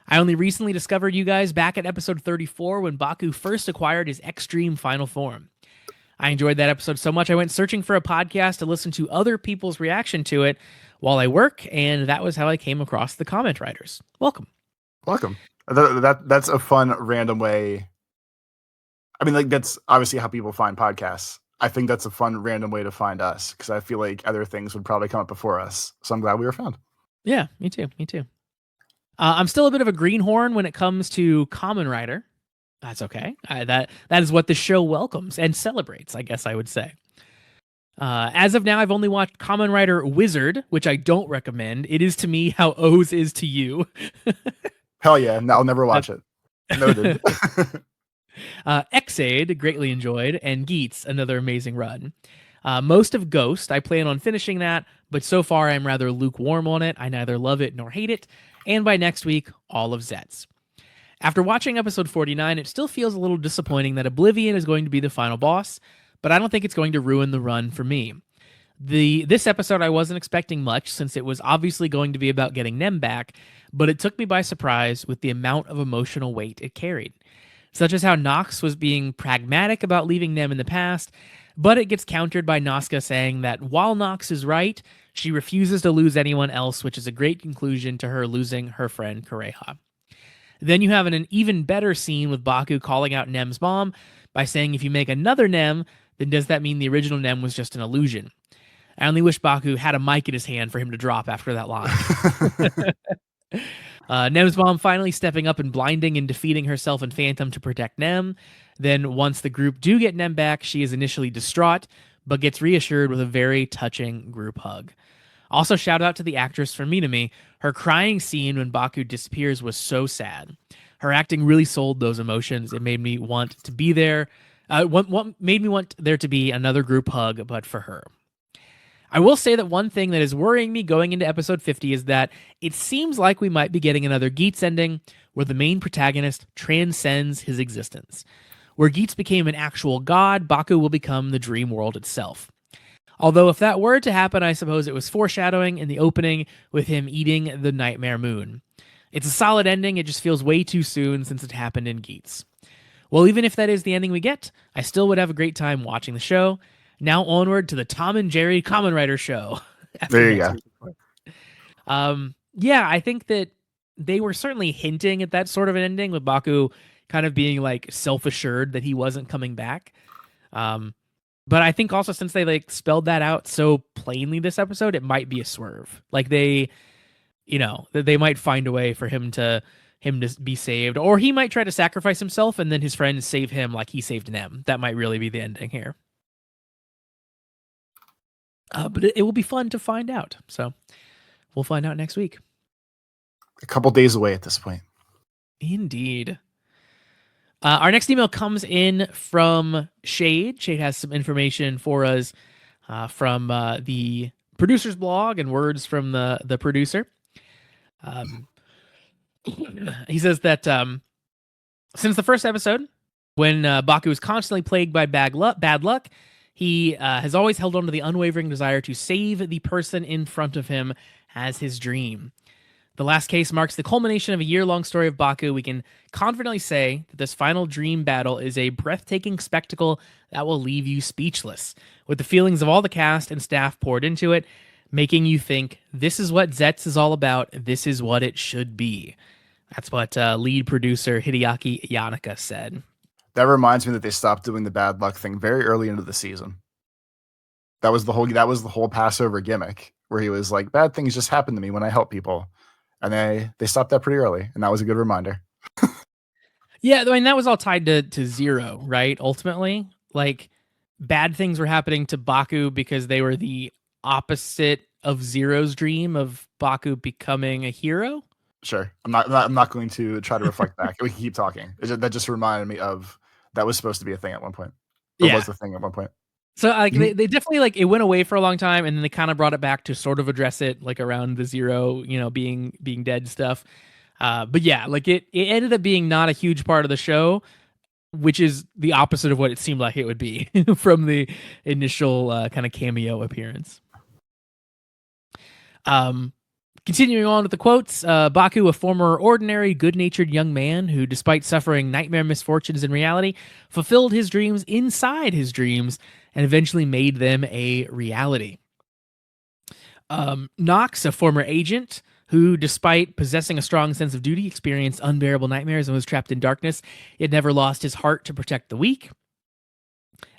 I only recently discovered you guys back at episode 34 when Baku first acquired his extreme final form. I enjoyed that episode so much I went searching for a podcast to listen to other people's reaction to it while I work, and that was how I came across the Comment Writers. Welcome." Welcome. That's a fun random way. I mean, like, that's obviously how people find podcasts. I think that's a fun random way to find us, because I feel like other things would probably come up before us. So I'm glad we were found. Yeah, me too. I'm still a bit of a greenhorn when it comes to Kamen Rider. That's okay. That is what the show welcomes and celebrates, I guess I would say. As of now, I've only watched Kamen Rider Wizard, which I don't recommend. It is to me how O's is to you. Hell yeah. No, I'll never watch it. Noted. Xaid, greatly enjoyed, and Geets, another amazing run. Most of Ghost, I plan on finishing that, but so far I'm rather lukewarm on it. I neither love it nor hate it, and by next week, all of Zeztz. After watching episode 49, it still feels a little disappointing that Oblivion is going to be the final boss, but I don't think it's going to ruin the run for me. This episode I wasn't expecting much, since it was obviously going to be about getting Nem back, but it took me by surprise with the amount of emotional weight it carried. Such as how Nox was being pragmatic about leaving Nem in the past, but it gets countered by Nazca saying that while Nox is right, she refuses to lose anyone else, which is a great conclusion to her losing her friend Kureha. Then you have an even better scene with Baku calling out Nem's mom by saying if you make another Nem, then does that mean the original Nem was just an illusion? I only wish Baku had a mic in his hand for him to drop after that line. Nem's mom finally stepping up and blinding and defeating herself and Phantom to protect Nem. Then once the group do get Nem back, she is initially distraught, but gets reassured with a very touching group hug. Also, shout out to the actress from Minami. Her crying scene when Baku disappears was so sad. Her acting really sold those emotions. It made me want to be there. What made me want there to be another group hug, but for her. I will say that one thing that is worrying me going into episode 50 is that it seems like we might be getting another Geets ending where the main protagonist transcends his existence. Where Geets became an actual god, Baku will become the dream world itself. Although if that were to happen, I suppose it was foreshadowing in the opening with him eating the Nightmare Moon. It's a solid ending, it just feels way too soon since it happened in Geets. Well, even if that is the ending we get, I still would have a great time watching the show. Now onward to the Tom and Jerry Kamen Rider show. There you go. Yeah, I think that they were certainly hinting at that sort of an ending with Baku kind of being like self-assured that he wasn't coming back. But I think also since they like spelled that out so plainly this episode, it might be a swerve. Like they might find a way for him to be saved, or he might try to sacrifice himself and then his friends save him like he saved Nem. That might really be the ending here. But it will be fun to find out. So we'll find out next week. A couple days away at this point. Indeed. Our next email comes in from Shade. Shade has some information for us from the producer's blog and words from the producer. He says that since the first episode, when Baku is constantly plagued by bad luck, he has always held on to the unwavering desire to save the person in front of him as his dream. The last case marks the culmination of a year-long story of Baku. We can confidently say that this final dream battle is a breathtaking spectacle that will leave you speechless, with the feelings of all the cast and staff poured into it, making you think, this is what Zeztz is all about, this is what it should be. That's what lead producer Hideaki Yanaka said. That reminds me that they stopped doing the bad luck thing very early into the season. That was the whole Passover gimmick, where he was like, bad things just happen to me when I help people. And they stopped that pretty early, and that was a good reminder. Yeah, I mean, that was all tied to Zero, right? Ultimately, like, bad things were happening to Baku because they were the opposite of Zero's dream of Baku becoming a hero. Sure. I'm not going to try to reflect back. We can keep talking. That just reminded me of that was supposed to be a thing at one point. Or was the thing at one point. So like they definitely, like, it went away for a long time, and then they kind of brought it back to sort of address it, like around the Zero, being dead stuff. But yeah, like it ended up being not a huge part of the show, which is the opposite of what it seemed like it would be from the initial kind of cameo appearance. Continuing on with the quotes, Baku, a former ordinary, good-natured young man who, despite suffering nightmare misfortunes in reality, fulfilled his dreams inside his dreams and eventually made them a reality. Knox, a former agent who, despite possessing a strong sense of duty, experienced unbearable nightmares and was trapped in darkness, yet never lost his heart to protect the weak.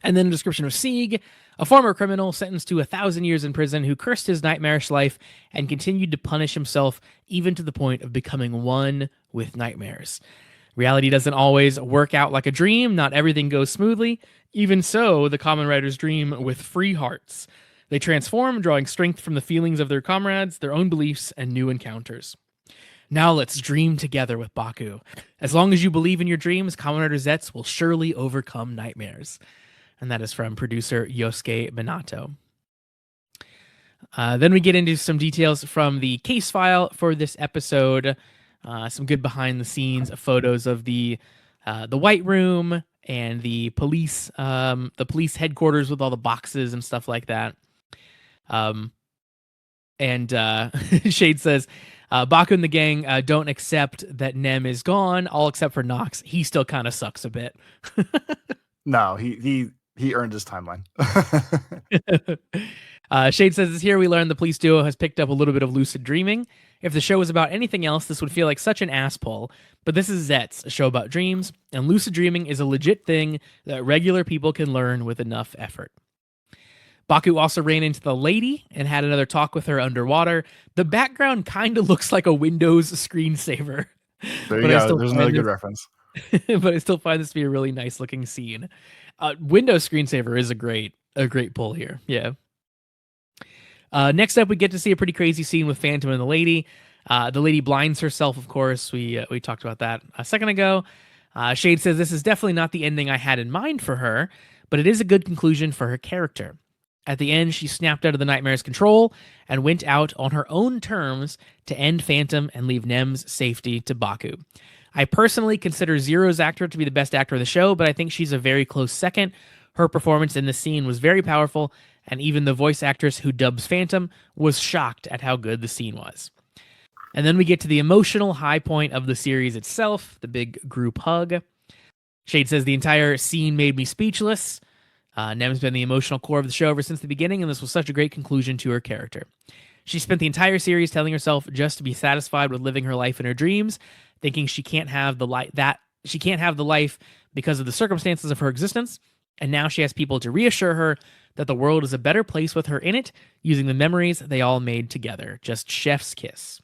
And then a description of Sieg, a former criminal sentenced to 1,000 years in prison who cursed his nightmarish life and continued to punish himself even to the point of becoming one with nightmares. Reality doesn't always work out like a dream. Not everything goes smoothly. Even so, the Kamen Riders dream with free hearts. They transform, drawing strength from the feelings of their comrades, their own beliefs, and new encounters. Now let's dream together with Baku. As long as you believe in your dreams, Kamen Rider Zeztz will surely overcome nightmares. And that is from producer Yosuke Minato. Then we get into some details from the case file for this episode. Some good behind-the-scenes photos of the White Room and the police headquarters with all the boxes and stuff like that. And Shade says, Baku and the gang don't accept that Nem is gone, all except for Knox. He still kind of sucks a bit. No, he earned his timeline. Shade says, here we learn the police duo has picked up a little bit of lucid dreaming. If the show was about anything else, this would feel like such an ass pull. But this is Zeztz, a show about dreams, and lucid dreaming is a legit thing that regular people can learn with enough effort. Baku also ran into the lady and had another talk with her underwater. The background kind of looks like a Windows screensaver. There you go. There's another good reference. But I still find this to be a really nice looking scene. Windows screensaver is a great pull here. Yeah. Next up, we get to see a pretty crazy scene with Phantom and the lady. The lady blinds herself, of course. We talked about that a second ago. Shade says this is definitely not the ending I had in mind for her, but it is a good conclusion for her character. At the end, she snapped out of the nightmare's control and went out on her own terms to end Phantom and leave Nem's safety to Baku. I personally consider Zero's actor to be the best actor of the show, but I think she's a very close second. Her performance in this scene was very powerful, and even the voice actress who dubs Phantom was shocked at how good the scene was. And then we get to the emotional high point of the series itself, the big group hug. Shade says the entire scene made me speechless. Nem's been the emotional core of the show ever since the beginning, and this was such a great conclusion to her character. She spent the entire series telling herself just to be satisfied with living her life in her dreams, thinking she can't have the life because of the circumstances of her existence, and now she has people to reassure her that the world is a better place with her in it, using the memories they all made together. Just chef's kiss.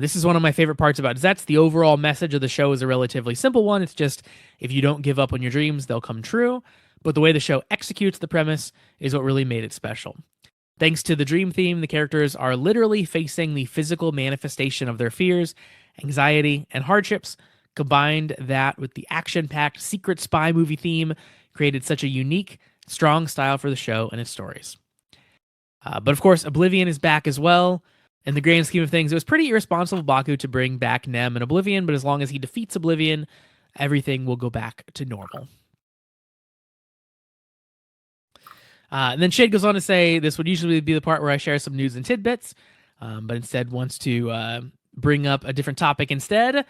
This is one of my favorite parts about Zeztz. The overall message of the show is a relatively simple one. It's just, if you don't give up on your dreams, they'll come true. But the way the show executes the premise is what really made it special. Thanks to the dream theme, the characters are literally facing the physical manifestation of their fears, anxiety, and hardships. Combined that with the action-packed secret spy movie theme created such a unique, strong style for the show and its stories. But of course, Oblivion is back as well. In the grand scheme of things, it was pretty irresponsible of Baku to bring back Nem and Oblivion, but as long as he defeats Oblivion, everything will go back to normal. And then Shade goes on to say, this would usually be the part where I share some news and tidbits. but instead wants to bring up a different topic instead.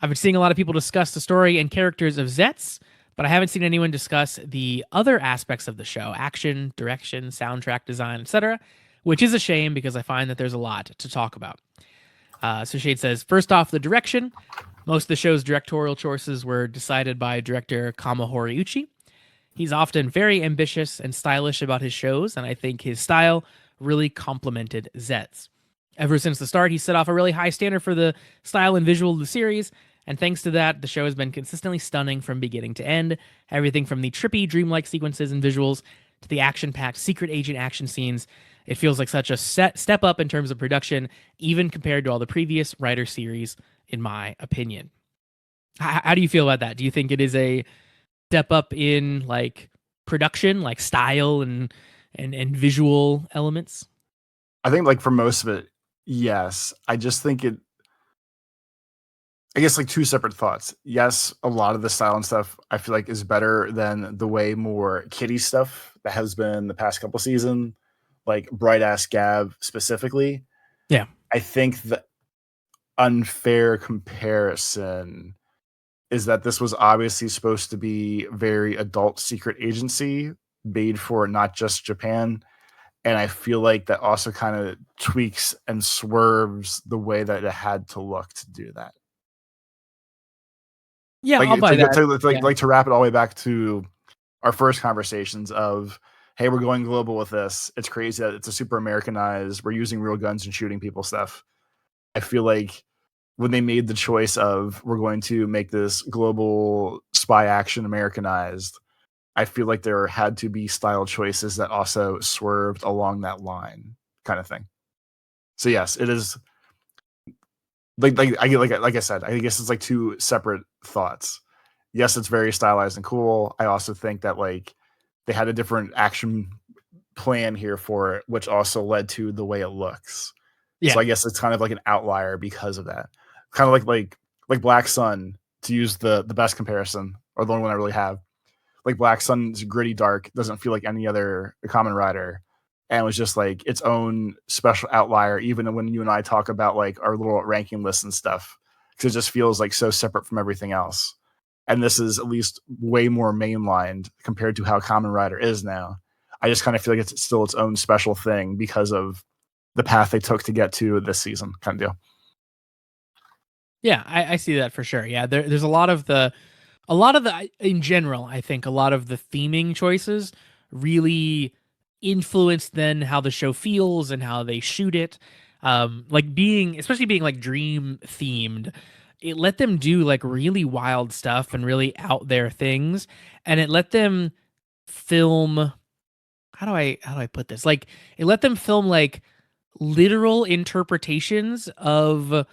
I've been seeing a lot of people discuss the story and characters of Zeztz, but I haven't seen anyone discuss the other aspects of the show: action, direction, soundtrack design, etc., which is a shame because I find that there's a lot to talk about. So Shade says, first off, the direction. Most of the show's directorial choices were decided by director Kama Horiuchi. He's often very ambitious and stylish about his shows, and I think his style really complemented Zeztz. Ever since the start, he set off a really high standard for the style and visual of the series, and thanks to that, the show has been consistently stunning from beginning to end. Everything from the trippy, dreamlike sequences and visuals to the action-packed secret agent action scenes. It feels like such a step up in terms of production, even compared to all the previous Rider series, in my opinion. How do you feel about that? Do you think it is a step up in like production, like style and visual elements? I think like for most of it, yes. I just think I guess like two separate thoughts. Yes, a lot of the style and stuff I feel like is better than the way more kiddie stuff that has been the past couple season, like Bright Ass Gab specifically. Yeah. I think the unfair comparison is that this was obviously supposed to be very adult secret agency made for not just Japan. And I feel like that also kind of tweaks and swerves the way that it had to look to do that. Yeah, Like I'll buy that. To wrap it all the way back to our first conversations of, hey, we're going global with this. It's crazy that it's a super Americanized, we're using real guns and shooting people stuff. I feel like when they made the choice of we're going to make this global spy action Americanized, I feel like there had to be style choices that also swerved along that line, kind of thing. So yes, it is like I said, I guess it's like two separate thoughts. Yes, it's very stylized and cool. I also think that like they had a different action plan here for it, which also led to the way it looks. Yeah. So I guess it's kind of like an outlier because of that. Kind of like Black Sun, to use the best comparison, or the only one I really have. Like Black Sun's gritty dark, doesn't feel like any other Kamen Rider, and was just like its own special outlier, even when you and I talk about like our little ranking lists and stuff, because it just feels like so separate from everything else. And this is at least way more mainlined compared to how Kamen Rider is now. I just kind of feel like it's still its own special thing because of the path they took to get to this season, kind of deal. Yeah, I see that for sure. Yeah, there's a lot of the in general, I think a lot of the theming choices really influenced then how the show feels and how they shoot it. Like especially being like dream themed, it let them do like really wild stuff and really out there things, and it let them film. How do I put this? Like it let them film like literal interpretations of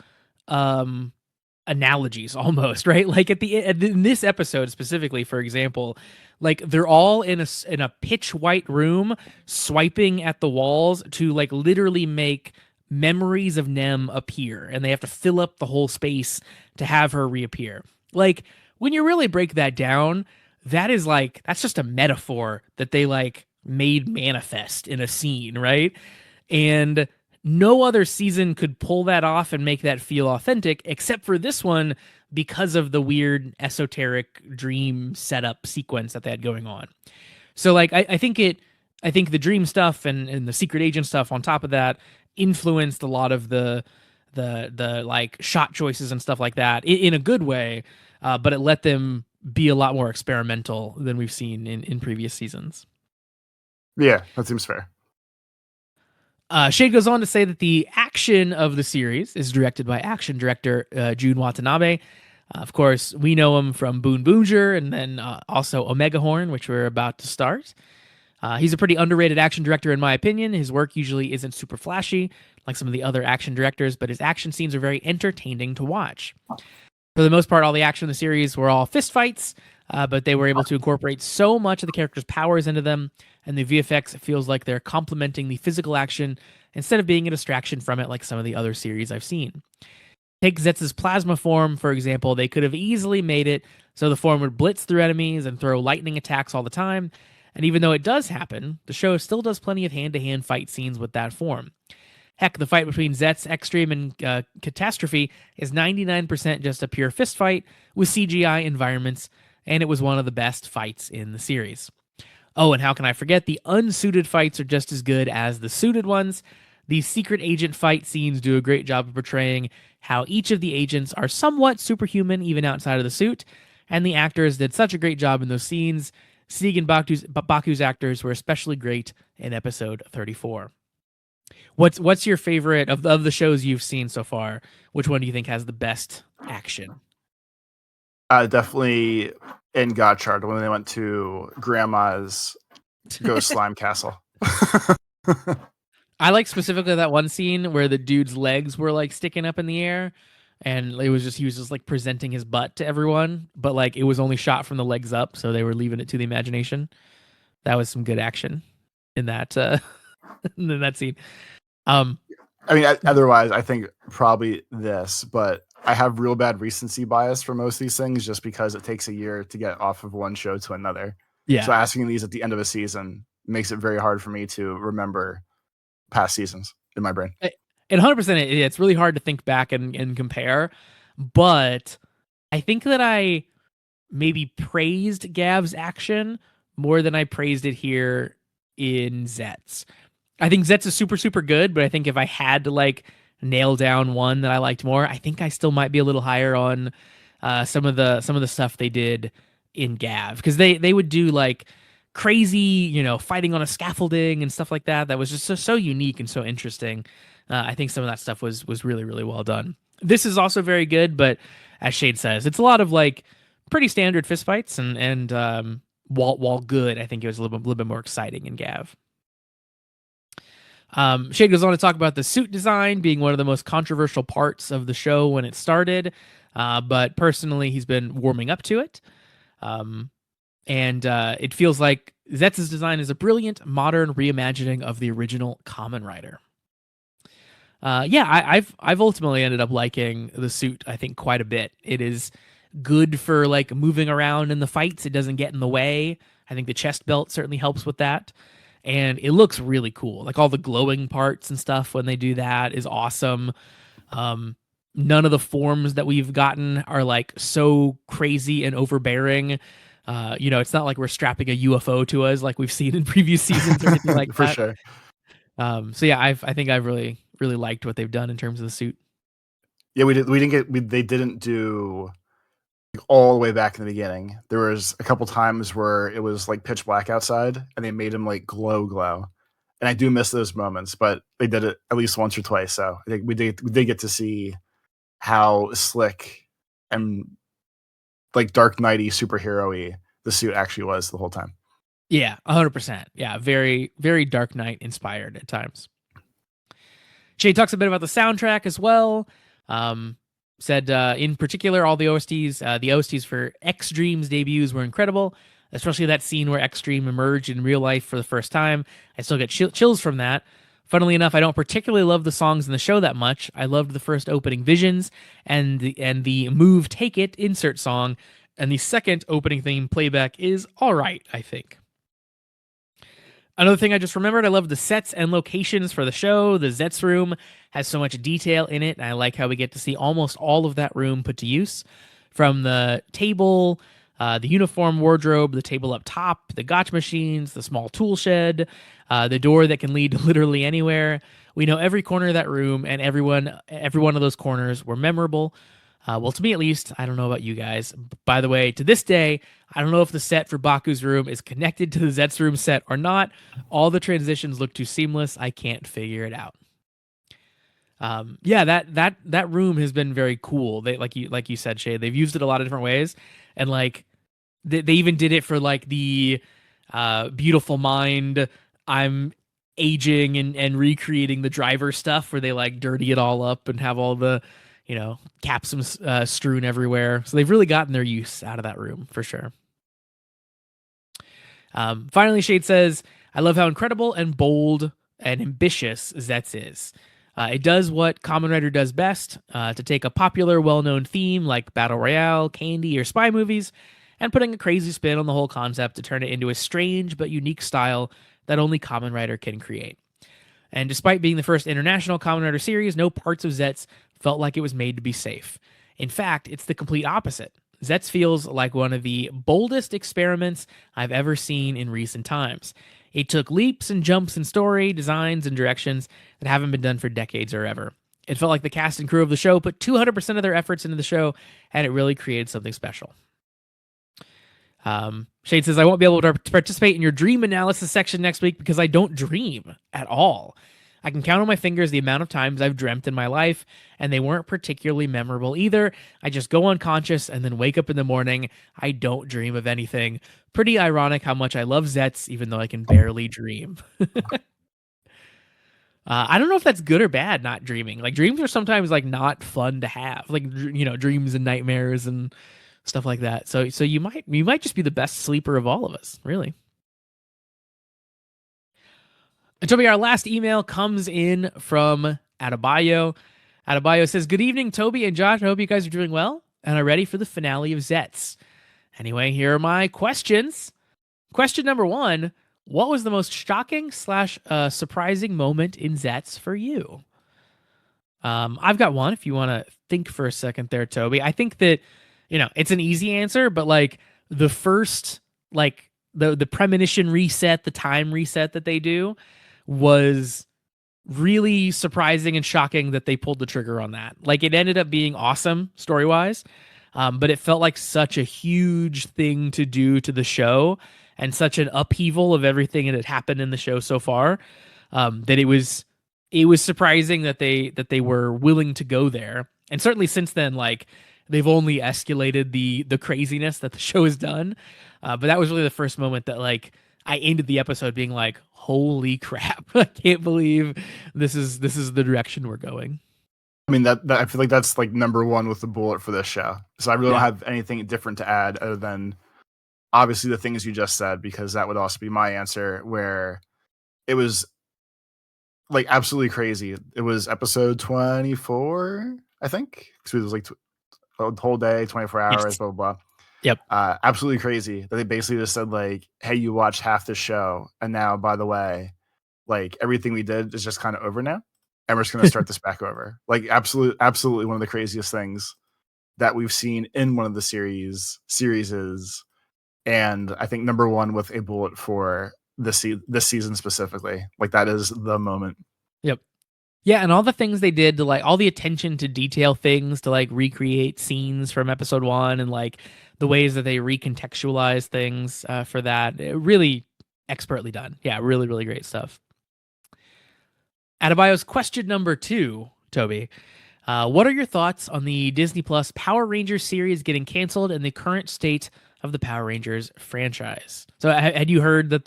analogies almost, right? Like in this episode specifically, for example, like they're all in a pitch white room swiping at the walls to like literally make memories of Nem appear, and they have to fill up the whole space to have her reappear. Like when you really break that down, that's just a metaphor that they like made manifest in a scene, right? And no other season could pull that off and make that feel authentic except for this one, because of the weird esoteric dream setup sequence that they had going on. So like I think the dream stuff and the secret agent stuff on top of that influenced a lot of the like shot choices and stuff like that in a good way, but it let them be a lot more experimental than we've seen in previous seasons. Yeah, that seems fair. Shade goes on to say that the action of the series is directed by action director Jun Watanabe. Of course, we know him from Boon Boonjer and then also Omega Horn, which we're about to start. He's a pretty underrated action director in my opinion. His work usually isn't super flashy like some of the other action directors, but his action scenes are very entertaining to watch. For the most part, all the action in the series were all fistfights, but they were able to incorporate so much of the characters' powers into them, and the VFX feels like they're complementing the physical action instead of being a distraction from it like some of the other series I've seen. Take Zetz's plasma form, for example. They could have easily made it so the form would blitz through enemies and throw lightning attacks all the time, and even though it does happen, the show still does plenty of hand-to-hand fight scenes with that form. Heck, the fight between Zeztz, Extreme, and Catastrophe is 99% just a pure fist fight with CGI environments, and it was one of the best fights in the series. Oh, and how can I forget? The unsuited fights are just as good as the suited ones. These secret agent fight scenes do a great job of portraying how each of the agents are somewhat superhuman even outside of the suit, and the actors did such a great job in those scenes. Sieg and Baku's actors were especially great in episode 34. What's your favorite of the shows you've seen so far? Which one do you think has the best action? Definitely in Gotchard when they went to Grandma's Ghost Slime Castle. I like specifically that one scene where the dude's legs were like sticking up in the air, and he was just like presenting his butt to everyone, but like it was only shot from the legs up, so they were leaving it to the imagination. That was some good action in that in that scene. I mean, otherwise, I think probably this, but I have real bad recency bias for most of these things just because it takes a year to get off of one show to another. Yeah. So asking these at the end of a season makes it very hard for me to remember past seasons in my brain. And 100%, it's really hard to think back and compare, but I think that I maybe praised Gav's action more than I praised it here in Zeztz. I think Zeztz is super, super good, but I think if I had to like nail down one that I liked more, I think I still might be a little higher on some of the stuff they did in Gav, because they would do like crazy, fighting on a scaffolding and stuff like that. That was just so unique and so interesting. I think some of that stuff was really, really well done. This is also very good, but as Shade says, it's a lot of like pretty standard fistfights, and while good, I think it was a little bit more exciting in Gav. Shade goes on to talk about the suit design being one of the most controversial parts of the show when it started, but personally, he's been warming up to it. And it feels like Zetz's design is a brilliant modern reimagining of the original Kamen Rider. I've ultimately ended up liking the suit, I think, quite a bit. It is good for like moving around in the fights. It doesn't get in the way. I think the chest belt certainly helps with that. And it looks really cool. Like all the glowing parts and stuff when they do that is awesome. None of the forms that we've gotten are like so crazy and overbearing. It's not like we're strapping a UFO to us like we've seen in previous seasons or anything like For that. sure. I think I've really, really liked what they've done in terms of the suit. Yeah, they didn't do all the way back in the beginning. There was a couple times where it was like pitch black outside and they made him like glow. And I do miss those moments, but they did it at least once or twice. So I think we did get to see how slick and like Dark Knight-y, superhero-y the suit actually was the whole time. Yeah, 100%. Yeah, very, very Dark Knight inspired at times. Jay talks a bit about the soundtrack as well. Said in particular, all the OSTs for X Dream's debuts were incredible, especially that scene where X Dream emerged in real life for the first time. I still get chills from that. Funnily enough, I don't particularly love the songs in the show that much. I loved the first opening Visions and the Move Take It insert song, and the second opening theme playback is all right, I think. Another thing I just remembered, I love the sets and locations for the show. The Zeztz room has so much detail in it, and I like how we get to see almost all of that room put to use. From the table, the uniform wardrobe, the table up top, the gotch machines, the small tool shed, the door that can lead to literally anywhere. We know every corner of that room, and every one of those corners were memorable. Well, to me at least. I don't know about you guys. By the way, to this day, I don't know if the set for Baku's room is connected to the Zeztz room set or not. All the transitions look too seamless. I can't figure it out. That room has been very cool. They like you said, Shay. They've used it a lot of different ways, and like they even did it for like the Beautiful Mind. I'm aging and recreating the driver stuff where they like dirty it all up and have all the capsums strewn everywhere. So they've really gotten their use out of that room for sure. Finally, Shade says, I love how incredible and bold and ambitious Zeztz is. It does what Kamen Rider does best, to take a popular, well-known theme like Battle Royale, Candy, or spy movies, and putting a crazy spin on the whole concept to turn it into a strange but unique style that only Kamen Rider can create. And despite being the first international Kamen Rider series, no parts of Zeztz felt like it was made to be safe. In fact, it's the complete opposite. Zeztz feels like one of the boldest experiments I've ever seen in recent times. It took leaps and jumps in story, designs, and directions that haven't been done for decades or ever. It felt like the cast and crew of the show put 200% of their efforts into the show, and it really created something special. Shade says, I won't be able to participate in your dream analysis section next week because I don't dream at all. I can count on my fingers the amount of times I've dreamt in my life, and they weren't particularly memorable either. I just go unconscious and then wake up in the morning. I don't dream of anything. Pretty ironic how much I love Zeztz, even though I can barely dream. I don't know if that's good or bad, not dreaming. Like, dreams are sometimes, like, not fun to have. Like, you know, dreams and nightmares and stuff like that. So you might just be the best sleeper of all of us, really. And Toby, our last email comes in from Adebayo. Adebayo says, good evening, Toby and Josh. I hope you guys are doing well and are ready for the finale of Zeztz. Anyway, here are my questions. Question number 1, what was the most shocking / surprising moment in Zeztz for you? I've got one if you want to think for a second there, Toby. I think that, you know, it's an easy answer, but like the first, like the premonition reset, the time reset that they do was really surprising and shocking that they pulled the trigger on that. Like, it ended up being awesome story-wise, but it felt like such a huge thing to do to the show and such an upheaval of everything that had happened in the show so far, that it was surprising that they were willing to go there. And certainly since then, like, they've only escalated the craziness that the show has done. But that was really the first moment that, like, I ended the episode being like, holy crap, I can't believe this is the direction we're going. I mean, that I feel like that's like number one with the bullet for this show. So I really don't have anything different to add other than obviously the things you just said, because that would also be my answer, where it was like absolutely crazy. It was episode 24, I think. Because it was like the whole day, 24 hours, Yes. blah, blah, blah. Yep. Absolutely crazy that they basically just said, like, hey, you watched half the show, and now, by the way, like, everything we did is just kind of over now, and we're just going to start this back over. Like, absolutely one of the craziest things that we've seen in one of the series, and I think number one with a bullet for this season specifically. Like, that is the moment. Yep. Yeah, and all the things they did to, like, all the attention to detail things to, like, recreate scenes from episode 1 and, like, the ways that they recontextualize things for that. Really expertly done. Yeah, really, really great stuff. Adebayo's question number 2, Toby. What are your thoughts on the Disney Plus Power Rangers series getting canceled and the current state of the Power Rangers franchise? So had you heard that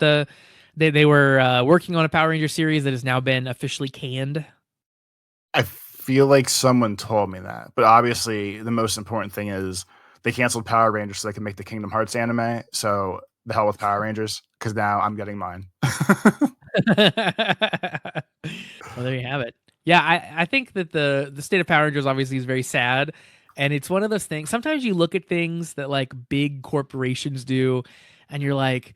they were working on a Power Rangers series that has now been officially canned? I feel like someone told me that, but obviously the most important thing is they canceled Power Rangers so they can make the Kingdom Hearts anime. So the hell with Power Rangers, because now I'm getting mine. Well, there you have it. Yeah, I think that the state of Power Rangers obviously is very sad, and it's one of those things. Sometimes you look at things that, like, big corporations do, and you're like,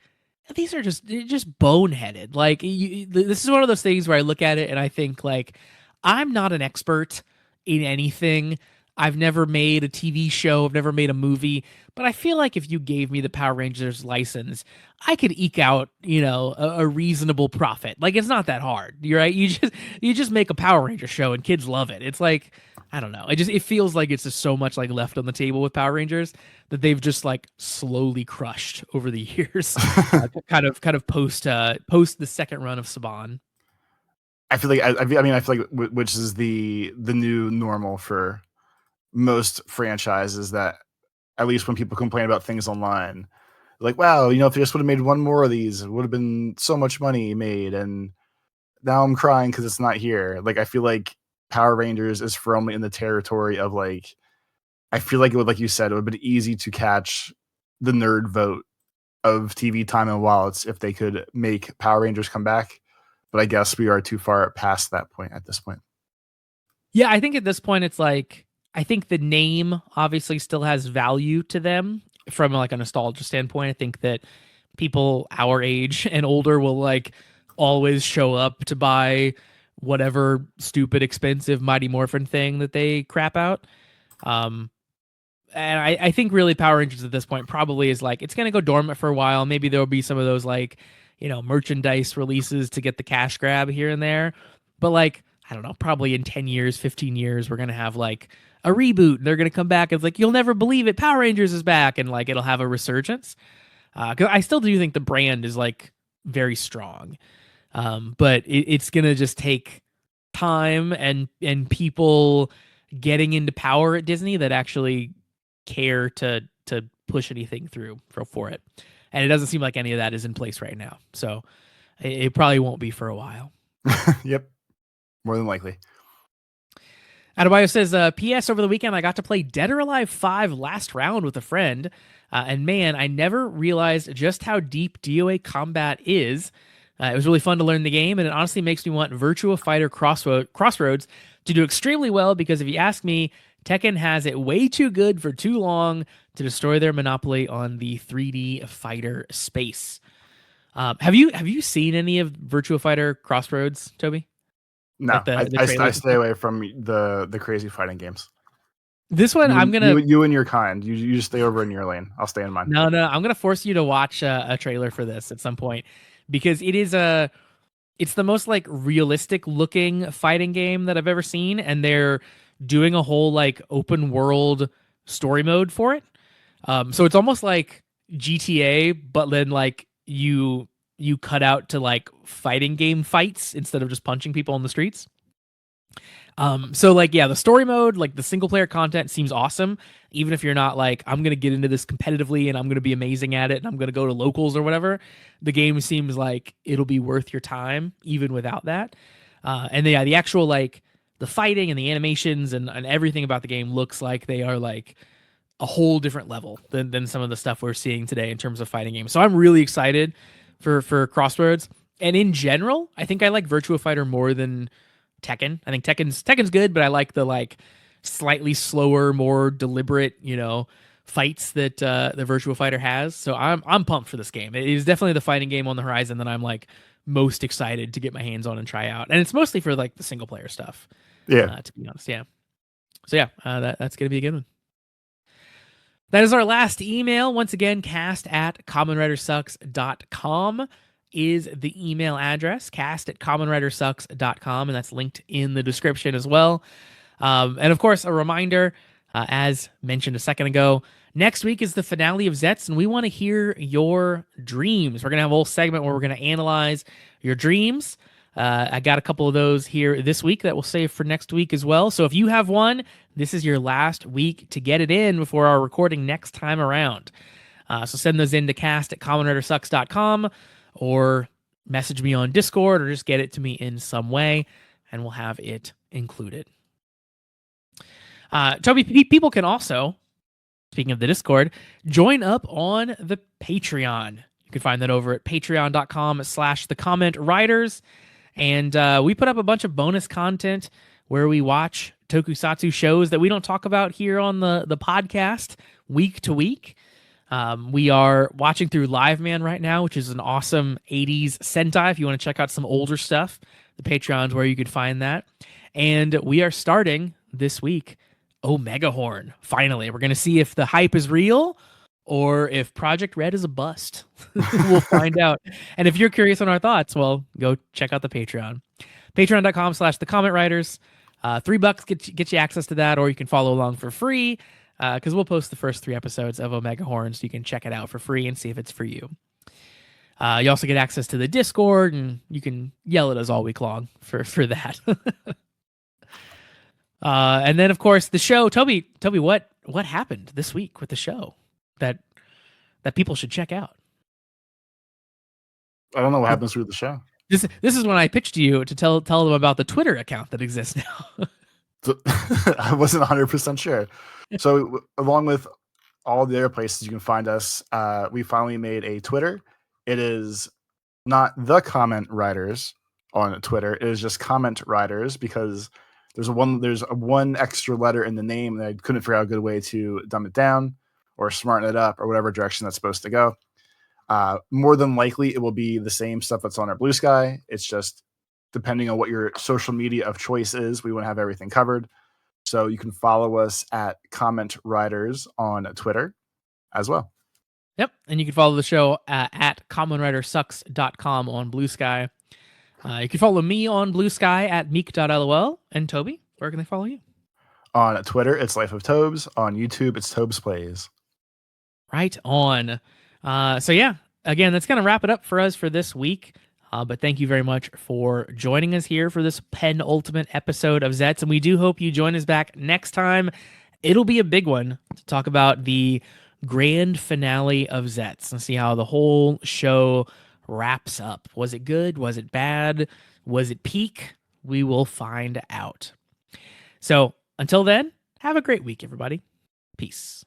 these are just boneheaded. Like, this is one of those things where I look at it and I think, like, I'm not an expert in anything. I've never made a TV show. I've never made a movie. But I feel like if you gave me the Power Rangers license, I could eke out, you know, a reasonable profit. Like, it's not that hard. You're right. You just make a Power Ranger show and kids love it. It's like, I don't know. It feels like it's just so much, like, left on the table with Power Rangers that they've just, like, slowly crushed over the years. kind of post the second run of Saban. I feel like I feel like which is the new normal for most franchises, that at least when people complain about things online, like, wow, you know, if they just would have made one more of these, it would have been so much money made, and now I'm crying because it's not here. Like, I feel like Power Rangers is firmly in the territory of, like, I feel like it would, like you said, it would have been easy to catch the nerd vote of TV time and wallets if they could make Power Rangers come back. But I guess we are too far past that point at this point. Yeah, I think at this point it's like, I think the name obviously still has value to them from, like, a nostalgia standpoint. I think that people our age and older will, like, always show up to buy whatever stupid expensive Mighty Morphin thing that they crap out. Um, and I think really Power Rangers at this point probably is like it's gonna go dormant for a while. Maybe there'll be some of those like, merchandise releases to get the cash grab here and there. But like, I don't know, probably in 10 years, 15 years, we're gonna have like a reboot. They're gonna come back. It's like you'll never believe it. Power Rangers is back, and like it'll have a resurgence. Because I still do think the brand is like very strong. But it's gonna just take time and people getting into power at Disney that actually care to push anything through for it. And it doesn't seem like any of that is in place right now. So it probably won't be for a while. Yep. More than likely. Adebayo says, P.S. Over the weekend, I got to play Dead or Alive 5 last round with a friend. And man, I never realized just how deep DOA combat is. It was really fun to learn the game, and it honestly makes me want Virtua Fighter Crossroads to do extremely well because if you ask me, Tekken has it way too good for too long to destroy their monopoly on the 3D fighter space. Have you seen any of Virtua Fighter Crossroads, Toby? No, Like I stay away from the crazy fighting games. This one, you and your kind. You just stay over in your lane. I'll stay in mine. No, I'm gonna force you to watch a trailer for this at some point because it's the most like realistic looking fighting game that I've ever seen, and they're doing a whole like open world story mode for it. So it's almost like GTA, but then like you cut out to like fighting game fights instead of just punching people on the streets. So like, yeah, the story mode, like the single player content seems awesome. Even if you're not like, I'm going to get into this competitively and I'm going to be amazing at it and I'm going to go to locals or whatever, the game seems like it'll be worth your time even without that. And yeah, the actual like the fighting and the animations and everything about the game looks like they are like a whole different level than some of the stuff we're seeing today in terms of fighting games. So I'm really excited for Crossroads. And in general, I think I like Virtua Fighter more than Tekken. I think Tekken's good, but I like the like slightly slower, more deliberate, fights that the Virtua Fighter has. So I'm pumped for this game. It is definitely the fighting game on the horizon that I'm like most excited to get my hands on and try out. And it's mostly for like the single player stuff. Yeah. To be honest, yeah. So yeah, that's gonna be a good one. That is our last email. Once again, cast@KamenRiderSucks.com is the email address, cast@KamenRiderSucks.com, and that's linked in the description as well. And of course, a reminder, as mentioned a second ago, next week is the finale of Zeztz, and we want to hear your dreams. We're going to have a whole segment where we're going to analyze your dreams. I got a couple of those here this week that we'll save for next week as well. So if you have one, this is your last week to get it in before our recording next time around. So send those in to cast@KamenRiderSucks.com or message me on Discord or just get it to me in some way, and we'll have it included. Toby, people can also, speaking of the Discord, join up on the Patreon. You can find that over at patreon.com/thecommentwriters. And we put up a bunch of bonus content where we watch tokusatsu shows that we don't talk about here on the podcast week to week. We are watching through Live Man right now, which is an awesome 80s Sentai. If you want to check out some older stuff, the Patreon's where you could find that. And we are starting this week Omega Horn. Finally, we're going to see if the hype is real or if Project Red is a bust. We'll find out. And if you're curious on our thoughts, well, go check out the Patreon. Patreon.com/thecommentwriters. $3 get you access to that, or you can follow along for free because we'll post the first 3 episodes of Omega Horn so you can check it out for free and see if it's for you. You also get access to the Discord, and you can yell at us all week long for that. And then, of course, the show. Toby, what happened this week with the show that people should check out? I don't know what happens with the show. This is when I pitched you to tell them about the Twitter account that exists now. I wasn't 100% sure. So along with all the other places you can find us, we finally made a Twitter. It is not the Comment Writers on Twitter. It is just Comment Writers because there's one extra letter in the name that I couldn't figure out a good way to dumb it down or smarten it up or whatever direction that's supposed to go. More than likely, it will be the same stuff that's on our Blue Sky. It's just depending on what your social media of choice is, we want to have everything covered. So you can follow us at Comment Riders on Twitter as well. Yep. And you can follow the show at KamenRiderSucks.com on Blue Sky. You can follow me on Blue Sky at meek.lol. And Toby, where can they follow you? On Twitter, it's Life of Tobes. On YouTube, it's Tobes Plays. Right on. So yeah, again, that's going to wrap it up for us for this week. But thank you very much for joining us here for this penultimate episode of Zeztz. And we do hope you join us back next time. It'll be a big one to talk about the grand finale of Zeztz and see how the whole show wraps up. Was it good? Was it bad? Was it peak? We will find out. So until then, have a great week, everybody. Peace.